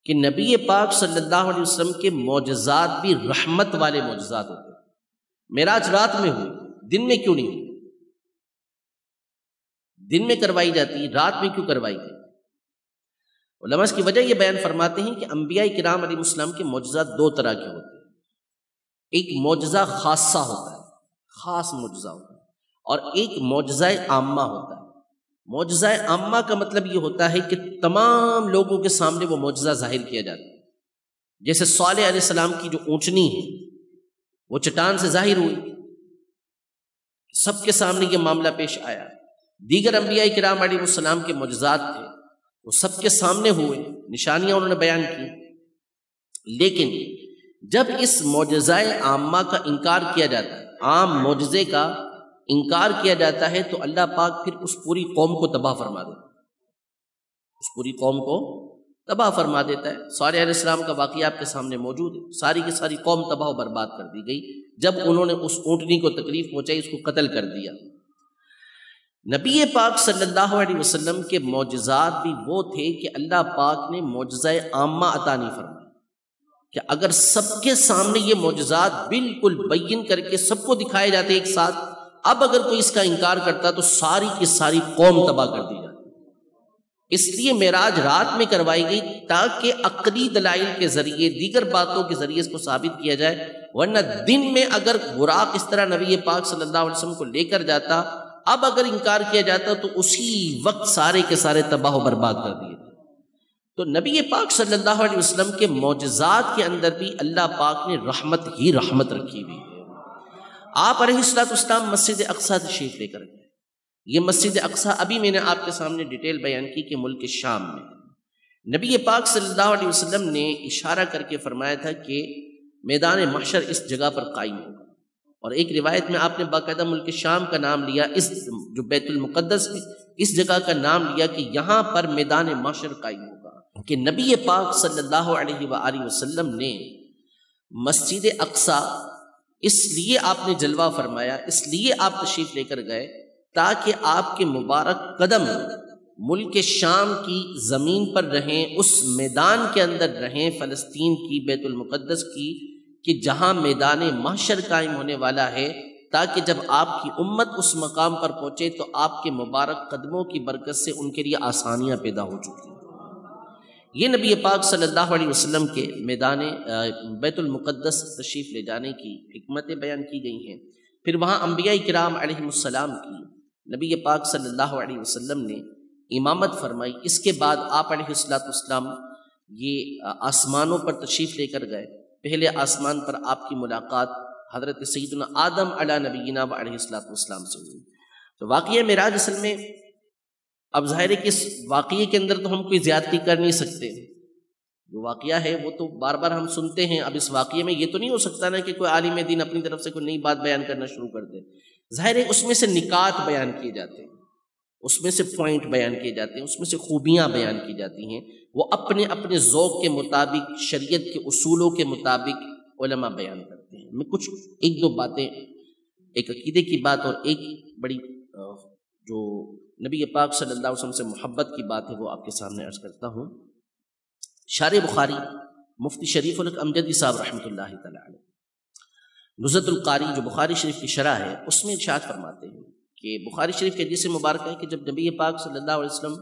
کہ نبی پاک صلی اللہ علیہ وسلم کے معجزات بھی رحمت والے معجزات ہوتے ہیں۔ معراج رات میں ہوئی، دن میں کیوں نہیں ہوئی؟ دن میں کروائی جاتی، رات میں کیوں کروائی گئی؟ علماء اس کی وجہ یہ بیان فرماتے ہیں کہ انبیاء کرام علیہ السلام کے معجزات دو طرح کے ہوتے ہیں۔ ایک معجزہ خاصہ ہوتا ہے، خاص معجزہ ہوتا ہے، اور ایک معجزہ عامہ ہوتا ہے۔ معجزہ عامہ کا مطلب یہ ہوتا ہے کہ تمام لوگوں کے سامنے وہ معجزہ ظاہر کیا جاتا ہے، جیسے صالح علیہ السلام کی جو اونچنی ہے وہ چٹان سے ظاہر ہوئی، سب کے سامنے یہ معاملہ پیش آیا۔ دیگر انبیاء کرام علیہ السلام کے معجزات تھے، وہ سب کے سامنے ہوئے، نشانیاں انہوں نے بیان کی۔ لیکن جب اس معجزہ عامہ کا انکار کیا جاتا ہے، عام معجزے کا انکار کیا جاتا ہے، تو اللہ پاک پھر اس پوری قوم کو تباہ فرما دیتا ہے، اس پوری قوم کو تباہ فرما دیتا ہے۔ صالح علیہ السلام کا واقعہ آپ کے سامنے موجود ہے، ساری کی ساری قوم تباہ و برباد کر دی گئی جب انہوں نے اس اونٹنی کو تکلیف پہنچائی، اس کو قتل کر دیا۔ نبی پاک صلی اللہ علیہ وسلم کے معجزات بھی وہ تھے کہ اللہ پاک نے معجزہ عامہ عطا نہیں فرمایا، کہ اگر سب کے سامنے یہ معجزات بالکل بین کر کے سب کو دکھائے جاتے ایک ساتھ، اب اگر کوئی اس کا انکار کرتا تو ساری کی ساری قوم تباہ کر دی جاتی۔ اس لیے معراج رات میں کروائی گئی تاکہ عقلی دلائل کے ذریعے، دیگر باتوں کے ذریعے اس کو ثابت کیا جائے، ورنہ دن میں اگر براق اس طرح نبی پاک صلی اللہ علیہ وسلم کو لے کر جاتا، اب اگر انکار کیا جاتا تو اسی وقت سارے کے سارے تباہ و برباد کر دیے۔ تو نبی پاک صلی اللہ علیہ وسلم کے معجزات کے اندر بھی اللہ پاک نے رحمت ہی رحمت رکھی ہوئی ہے۔ آپ علیہ السلام مسجد اقصیٰ تشریف لے کر گئے۔ یہ مسجد اقصیٰ ابھی میں نے آپ کے سامنے ڈیٹیل بیان کی کہ ملک شام میں نبی پاک صلی اللہ علیہ وسلم نے اشارہ کر کے فرمایا تھا کہ میدان محشر اس جگہ پر قائم ہوگا، اور ایک روایت میں آپ نے باقاعدہ ملک شام کا نام لیا، اس جو بیت المقدس ہے اس جگہ کا نام لیا کہ یہاں پر میدان محشر قائم ہوگا۔ کہ نبی پاک صلی اللہ علیہ وآلہ وسلم نے مسجد اقصی اس لیے آپ نے جلوہ فرمایا، اس لیے آپ تشریف لے کر گئے تاکہ آپ کے مبارک قدم ملک شام کی زمین پر رہیں، اس میدان کے اندر رہیں، فلسطین کی، بیت المقدس کی، کہ جہاں میدان محشر قائم ہونے والا ہے، تاکہ جب آپ کی امت اس مقام پر پہنچے تو آپ کے مبارک قدموں کی برکت سے ان کے لیے آسانیاں پیدا ہو چکی ہیں۔ یہ نبی پاک صلی اللہ علیہ وسلم کے میدان بیت المقدس تشریف لے جانے کی حکمتیں بیان کی گئی ہیں۔ پھر وہاں انبیاء کرام علیہ السلام کی نبی پاک صلی اللہ علیہ وسلم نے امامت فرمائی۔ اس کے بعد آپ علیہ السلام یہ آسمانوں پر تشریف لے کر گئے۔ پہلے آسمان پر آپ کی ملاقات حضرت سیدنا آدم علی نبینا و علیہ السلام سے ہوئی۔ تو واقعہ معراج اصل میں اب ظاہر ہے کہ اس واقعے کے اندر تو ہم کوئی زیادتی کر نہیں سکتے، جو واقعہ ہے وہ تو بار بار ہم سنتے ہیں۔ اب اس واقعے میں یہ تو نہیں ہو سکتا نا کہ کوئی عالم دین اپنی طرف سے کوئی نئی بات بیان کرنا شروع کر دے۔ ظاہر ہے اس میں سے نکات بیان کیے جاتے ہیں، اس میں سے پوائنٹ بیان کیے جاتے ہیں، اس میں سے خوبیاں بیان کی جاتی ہیں، وہ اپنے اپنے ذوق کے مطابق، شریعت کے اصولوں کے مطابق علماء بیان کرتے ہیں۔ میں کچھ ایک دو باتیں، ایک عقیدے کی بات اور ایک بڑی جو نبی پاک صلی اللہ علیہ وسلم سے محبت کی بات ہے وہ آپ کے سامنے عرض کرتا ہوں۔ شارح بخاری مفتی شریف الحق امجدی صاحب رحمۃ اللہ تعالی علیہ نزہۃ القاری جو بخاری شریف کی شرح ہے اس میں ارشاد فرماتے ہیں کہ بخاری شریف کے حدیث مبارک ہے کہ جب نبی پاک صلی اللہ علیہ وسلم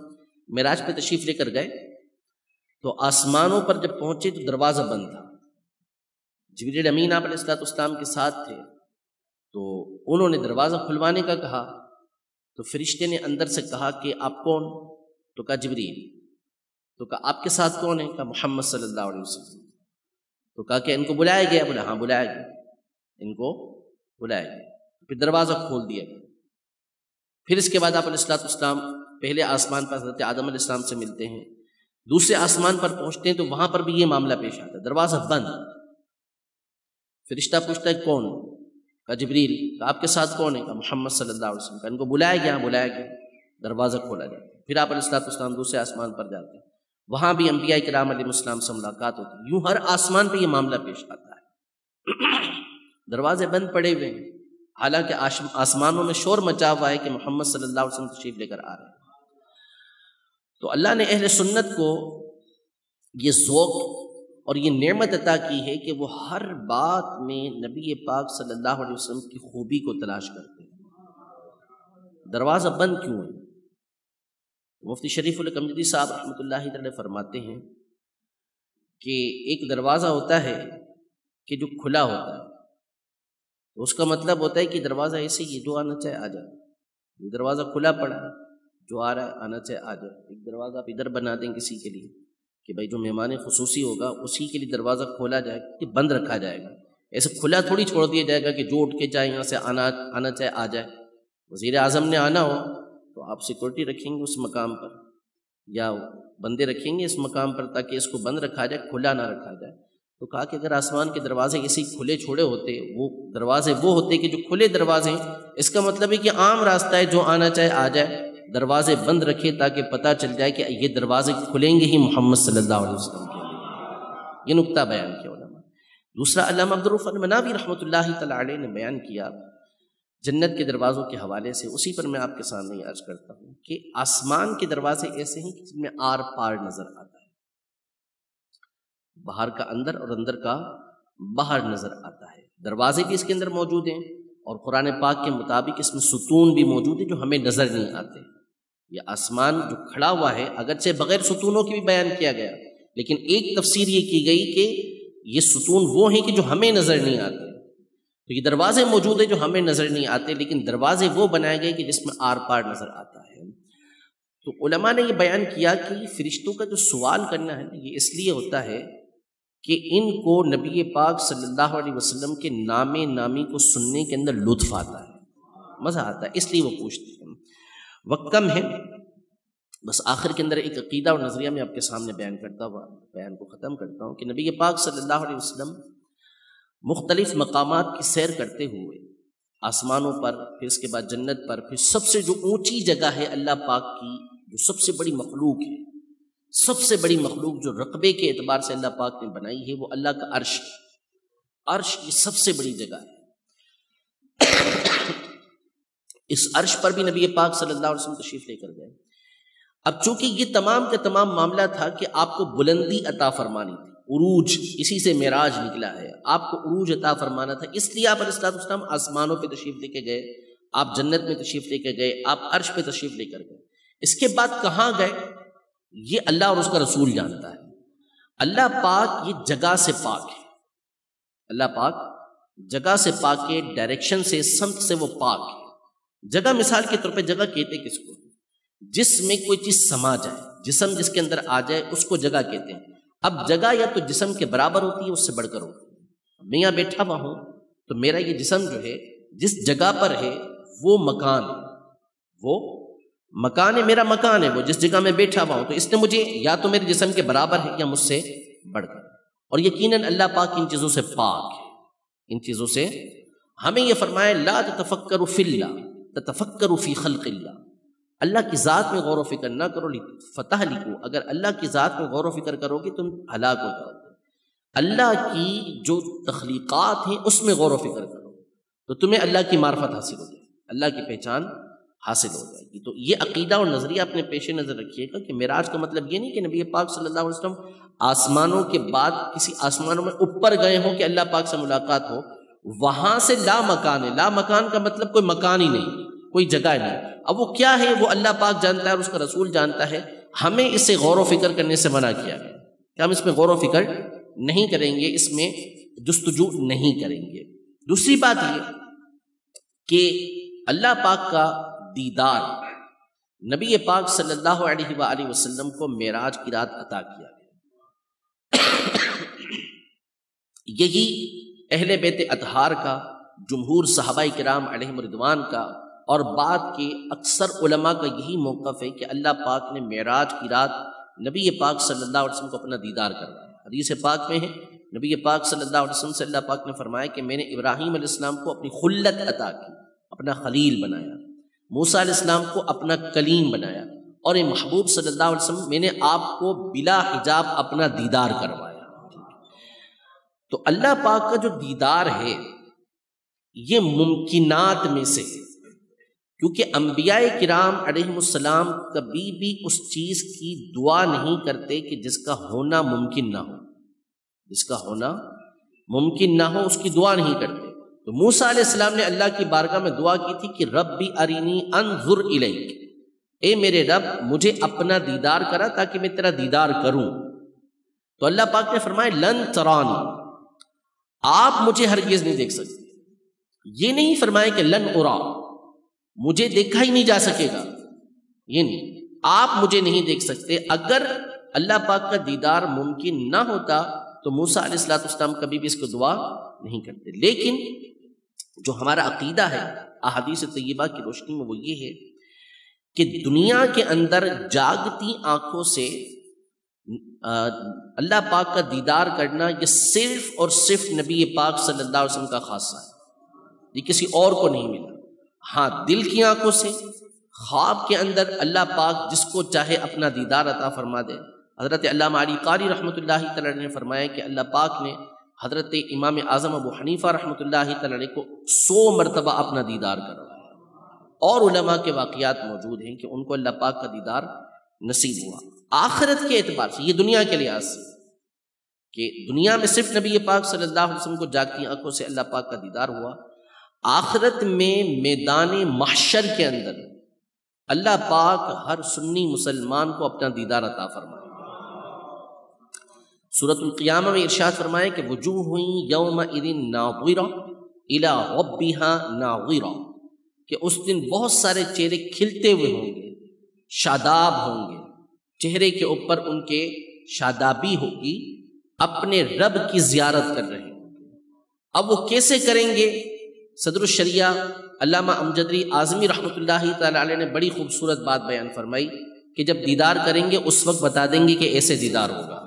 معراج پہ تشریف لے کر گئے تو آسمانوں پر جب پہنچے تو دروازہ بند تھا۔ جبریل امین آپ علیہ السلام کے ساتھ تھے، تو انہوں نے دروازہ کھلوانے کا کہا تو فرشتے نے اندر سے کہا کہ آپ کون؟ تو کہا جبریل۔ تو کہا آپ کے ساتھ کون ہے؟ کہا محمد صلی اللہ علیہ وسلم۔ تو کہا کہ ان کو بلایا گیا؟ بولا ہاں بلایا گیا، ان کو بلایا گیا۔ پھر دروازہ کھول دیا گیا۔ پھر اس کے بعد آپ علیہ السلام پہلے آسمان پر حضرت آدم علیہ السلام سے ملتے ہیں، دوسرے آسمان پر پہنچتے ہیں تو وہاں پر بھی یہ معاملہ پیش آتا ہے، دروازہ بند۔ فرشتہ پوچھتا ہے کون؟ کہا جبریل۔ کہا آپ کے ساتھ کون ہے؟ کہا محمد صلی اللہ علیہ وسلم۔ کہا ان کو بلایا گیا؟ بلایا گیا۔ دروازہ کھولا جاتا ہے۔ پھر آپ علیہ السلام دوسرے آسمان پر جاتے ہیں، وہاں بھی انبیاء کرام علیہ السلام سے ملاقات ہوتی ہے۔ یوں ہر آسمان پہ یہ معاملہ پیش آتا ہے، دروازے بند پڑے ہوئے ہیں، حالانکہ آسمانوں میں شور مچا ہوا ہے کہ محمد صلی اللہ علیہ وسلم تشریف لے کر آ رہے ہیں۔ تو اللہ نے اہل سنت کو یہ ذوق اور یہ نعمت عطا کی ہے کہ وہ ہر بات میں نبی پاک صلی اللہ علیہ وسلم کی خوبی کو تلاش کرتے ہیں۔ دروازہ بند کیوں ہے؟ مفتی شریف الحق امجدی صاحب رحمۃ اللہ تعالی فرماتے ہیں کہ ایک دروازہ ہوتا ہے کہ جو کھلا ہوتا ہے، اس کا مطلب ہوتا ہے کہ دروازہ ایسے ہی جو آنا چاہے آ جائے۔ یہ دروازہ کھلا پڑا ہے، جو آ رہا ہے آنا چاہے آ جائے۔ ایک دروازہ آپ ادھر بنا دیں کسی کے لیے کہ بھائی جو مہمان خصوصی ہوگا اسی کے لیے دروازہ کھولا جائے کہ بند رکھا جائے گا، ایسے کھلا تھوڑی چھوڑ دیا جائے گا کہ جو اٹھ کے چاہے یہاں سے آنا چاہے آ جائے۔ وزیر اعظم نے آنا ہو تو آپ سیکورٹی رکھیں گے اس مقام پر، یا بندے رکھیں گے اس مقام پر تاکہ اس کو بند رکھا جائے، کھلا نہ رکھا جائے۔ تو کہا کہ اگر آسمان کے دروازے اسی کھلے چھوڑے ہوتے، وہ دروازے وہ ہوتے کہ جو کھلے دروازے ہیں، اس کا مطلب ہے کہ عام راستہ ہے، جو آنا چاہے آ جائے۔ دروازے بند رکھے تاکہ پتہ چل جائے کہ یہ دروازے کھلیں گے ہی محمد صلی اللہ علیہ وسلم کے لیے۔ یہ نقطہ بیان کیا علماء۔ دوسرا علامہ عبدالرؤف المناوی رحمۃ اللہ تعالی علیہ نے بیان کیا جنت کے دروازوں کے حوالے سے، اسی پر میں آپ کے سامنے عرض کرتا ہوں کہ آسمان کے دروازے ایسے ہیں کہ جن میں آر پار نظر آتا ہے، باہر کا اندر اور اندر کا باہر نظر آتا ہے۔ دروازے بھی اس کے اندر موجود ہیں اور قرآن پاک کے مطابق اس میں ستون بھی موجود ہیں جو ہمیں نظر نہیں آتے۔ یہ آسمان جو کھڑا ہوا ہے اگرچہ بغیر ستونوں کے بھی بیان کیا گیا، لیکن ایک تفسیر یہ کی گئی کہ یہ ستون وہ ہیں کہ جو ہمیں نظر نہیں آتے۔ تو یہ دروازے موجود ہیں جو ہمیں نظر نہیں آتے، لیکن دروازے وہ بنائے گئے کہ جس میں آر پار نظر آتا ہے۔ تو علماء نے یہ بیان کیا کہ فرشتوں کا جو سوال کرنا ہے یہ اس لیے ہوتا ہے کہ ان کو نبی پاک صلی اللہ علیہ وسلم کے نام نامی کو سننے کے اندر لطف آتا ہے، مزہ آتا ہے، اس لیے وہ پوچھتے ہیں۔ وقت کم ہے، بس آخر کے اندر ایک عقیدہ اور نظریہ میں آپ کے سامنے بیان کرتا ہوا بیان کو ختم کرتا ہوں کہ نبی پاک صلی اللہ علیہ وسلم مختلف مقامات کی سیر کرتے ہوئے آسمانوں پر، پھر اس کے بعد جنت پر، پھر سب سے جو اونچی جگہ ہے اللہ پاک کی، جو سب سے بڑی مخلوق ہے، سب سے بڑی مخلوق جو رقبے کے اعتبار سے اللہ پاک نے بنائی ہے وہ اللہ کا عرش ہے۔ عرش کی سب سے بڑی جگہ ہے۔ اس عرش پر بھی نبی پاک صلی اللہ علیہ وسلم تشریف لے کر گئے۔ اب چونکہ یہ تمام کا تمام معاملہ تھا کہ آپ کو بلندی عطا فرمانی تھی، عروج، اسی سے معراج نکلا ہے، آپ کو عروج عطا فرمانا تھا، اس لیے آپ علیہ الصلوۃ والسلام آسمانوں پہ تشریف لے کے گئے، آپ جنت میں تشریف لے کے گئے، آپ عرش پہ تشریف لے کر گئے۔ اس کے بعد کہاں گئے یہ اللہ اور اس کا رسول جانتا ہے۔ اللہ پاک یہ جگہ سے پاک ہے، اللہ پاک جگہ سے پاک ہے، ڈائریکشن سے، سمت سے وہ پاک ہے۔ جگہ مثال کے طور پہ جگہ کہتے کس کو؟ جس میں کوئی چیز سما جائے، جسم جس کے اندر آ جائے اس کو جگہ کہتے ہیں۔ اب جگہ یا تو جسم کے برابر ہوتی ہے، اس سے بڑھ کر ہوتی ہے۔ میں یہاں بیٹھا ہوا ہوں تو میرا یہ جسم جو ہے جس جگہ پر ہے وہ مکان ہے، وہ مکان ہے، میرا مکان ہے وہ جس جگہ میں بیٹھا ہوا ہوں، تو اس نے مجھے یا تو میرے جسم کے برابر ہے یا مجھ سے بڑھ کر۔ اور یقیناً اللہ پاک ان چیزوں سے پاک ہے، ان چیزوں سے ہمیں یہ فرمایا لا تتفکروا فی اللہ تتفکروا فی خلق اللہ، اللہ کی ذات میں غور و فکر نہ کرو فتہلکوا، اگر اللہ کی ذات میں غور و فکر کرو گے تم ہلاک ہو جاؤ گے۔ اللہ کی جو تخلیقات ہیں اس میں غور و فکر کرو تو تمہیں اللہ کی معرفت حاصل ہو جائے گی، اللہ کی پہچان حاصل ہو جائے گی۔ تو یہ عقیدہ اور نظریہ اپنے پیش نظر رکھیے گا کہ معراج کا مطلب یہ نہیں کہ نبی پاک صلی اللہ علیہ وسلم آسمانوں کے بعد کسی آسمانوں میں اوپر گئے ہوں کہ اللہ پاک سے ملاقات ہو، وہاں سے لا مکان ہے۔ لا مکان کا مطلب کوئی مکان ہی نہیں، کوئی جگہ نہیں۔ اب وہ کیا ہے وہ اللہ پاک جانتا ہے اور اس کا رسول جانتا ہے، ہمیں اس سے غور و فکر کرنے سے منع کیا گیا کہ ہم اس میں غور و فکر نہیں کریں گے، اس میں جستجو نہیں کریں گے۔ دوسری بات یہ کہ اللہ پاک کا دیدار نبی پاک صلی اللہ علیہ وآلہ وسلم کو معراج کی رات عطا کیا گیا۔ یہی اہل بیت اطہار کا، جمہور صحابہ کرام علیہم رضوان کا اور بعد کے اکثر علماء کا یہی موقف ہے کہ اللہ پاک نے معراج کی رات نبی پاک صلی اللہ علیہ وسلم کو اپنا دیدار کروایا۔ حدیث پاک میں ہے نبی پاک صلی اللہ علیہ وسلم سے اللہ پاک نے فرمایا کہ میں نے ابراہیم علیہ السلام کو اپنی خلت عطا کی، اپنا خلیل بنایا، موسیٰ علیہ السلام کو اپنا کلیم بنایا، اور محبوب صلی اللہ علیہ وسلم میں نے آپ کو بلا حجاب اپنا دیدار کروایا۔ تو اللہ پاک کا جو دیدار ہے یہ ممکنات میں سے، کیونکہ انبیاء کرام علیہم السلام کبھی بھی اس چیز کی دعا نہیں کرتے کہ جس کا ہونا ممکن نہ ہو، جس کا ہونا ممکن نہ ہو اس کی دعا نہیں کرتے۔ تو موسیٰ علیہ السلام نے اللہ کی بارگاہ میں دعا کی تھی کہ ربی ارینی انظر الیک، اے میرے رب مجھے اپنا دیدار کرا تاکہ میں تیرا دیدار کروں۔ تو اللہ پاک نے فرمایا لن ترانی، آپ مجھے ہرگز نہیں دیکھ سکتے۔ یہ نہیں فرمایا کہ لن ارا، مجھے دیکھا ہی نہیں جا سکے گا، یہ نہیں، آپ مجھے نہیں دیکھ سکتے۔ اگر اللہ پاک کا دیدار ممکن نہ ہوتا تو موسیٰ علیہ السلام کبھی بھی اس کو دعا نہیں کرتے۔ لیکن جو ہمارا عقیدہ ہے احادیث طیبہ کی روشنی میں وہ یہ ہے کہ دنیا کے اندر جاگتی آنکھوں سے اللہ پاک کا دیدار کرنا یہ صرف اور صرف نبی پاک صلی اللہ علیہ وسلم کا خاصہ ہے، یہ کسی اور کو نہیں ملا۔ ہاں دل کی آنکھوں سے، خواب کے اندر اللہ پاک جس کو چاہے اپنا دیدار عطا فرما دے۔ حضرت علامہ علی قاری رحمۃ اللہ تعالی نے فرمایا کہ اللہ پاک نے حضرت امام اعظم ابو حنیفہ رحمۃ اللہ تعالی کو 100 مرتبہ اپنا دیدار کروایا، اور علماء کے واقعات موجود ہیں کہ ان کو اللہ پاک کا دیدار نصیب ہوا۔ آخرت کے اعتبار سے، یہ دنیا کے لحاظ سے کہ دنیا میں صرف نبی پاک صلی اللہ علیہ وسلم کو جاگتی آنکھوں سے اللہ پاک کا دیدار ہوا، آخرت میں میدان محشر کے اندر اللہ پاک ہر سنی مسلمان کو اپنا دیدار عطا فرمائے۔ سورۃ القیامہ میں ارشاد فرمائے کہ وجوہ یومئذ ناظرہ الی ربہا ناظرہ، کہ اس دن بہت سارے چہرے کھلتے ہوئے ہوں گے، شاداب ہوں گے، چہرے کے اوپر ان کے شادابی ہوگی، اپنے رب کی زیارت کر رہے ہوں گے۔ اب وہ کیسے کریں گے؟ صدر الشریعہ علامہ امجدری اعظمی رحمۃ اللہ تعالی علیہ نے بڑی خوبصورت بات بیان فرمائی کہ جب دیدار کریں گے اس وقت بتا دیں گے کہ ایسے دیدار ہوگا۔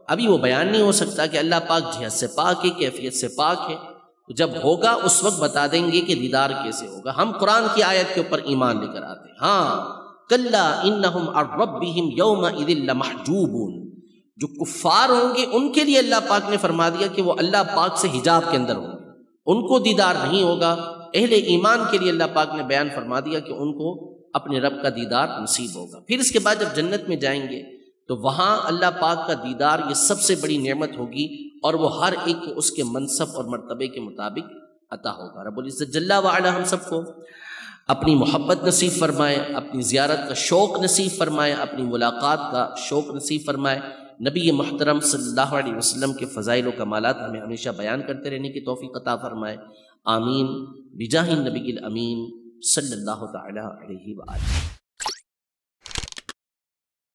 ابھی وہ بیان نہیں ہو سکتا کہ اللہ پاک جہت سے پاک ہے، کیفیت سے پاک ہے، جب ہوگا اس وقت بتا دیں گے کہ دیدار کیسے ہوگا۔ ہم قرآن کی آیت کے اوپر ایمان لے کر آتے ہیں، ہاں کلا انہم عن ربہم یومئذ لمحجوبون، جو کفار ہوں گے ان کے لیے اللہ پاک نے فرما دیا کہ وہ اللہ پاک سے حجاب کے اندر ہوں گے، ان کو دیدار نہیں ہوگا۔ اہل ایمان کے لیے اللہ پاک نے بیان فرما دیا کہ ان کو اپنے رب کا دیدار نصیب ہوگا۔ پھر اس کے بعد جب جنت میں جائیں گے تو وہاں اللہ پاک کا دیدار یہ سب سے بڑی نعمت ہوگی، اور وہ ہر ایک کو اس کے منصب اور مرتبے کے مطابق عطا ہوگا۔ رب العزت جل وعلا ہم سب کو اپنی محبت نصیب فرمائے، اپنی زیارت کا شوق نصیب فرمائے، اپنی ملاقات کا شوق نصیب فرمائے۔ نبی محترم صلی اللہ علیہ وسلم کے فضائل و کمالات ہمیں ہمیشہ بیان کرتے رہنے کی توفیق عطا فرمائے، آمین بجاہ النبی الامین صلی اللہ تعالی علیہ وآلہ۔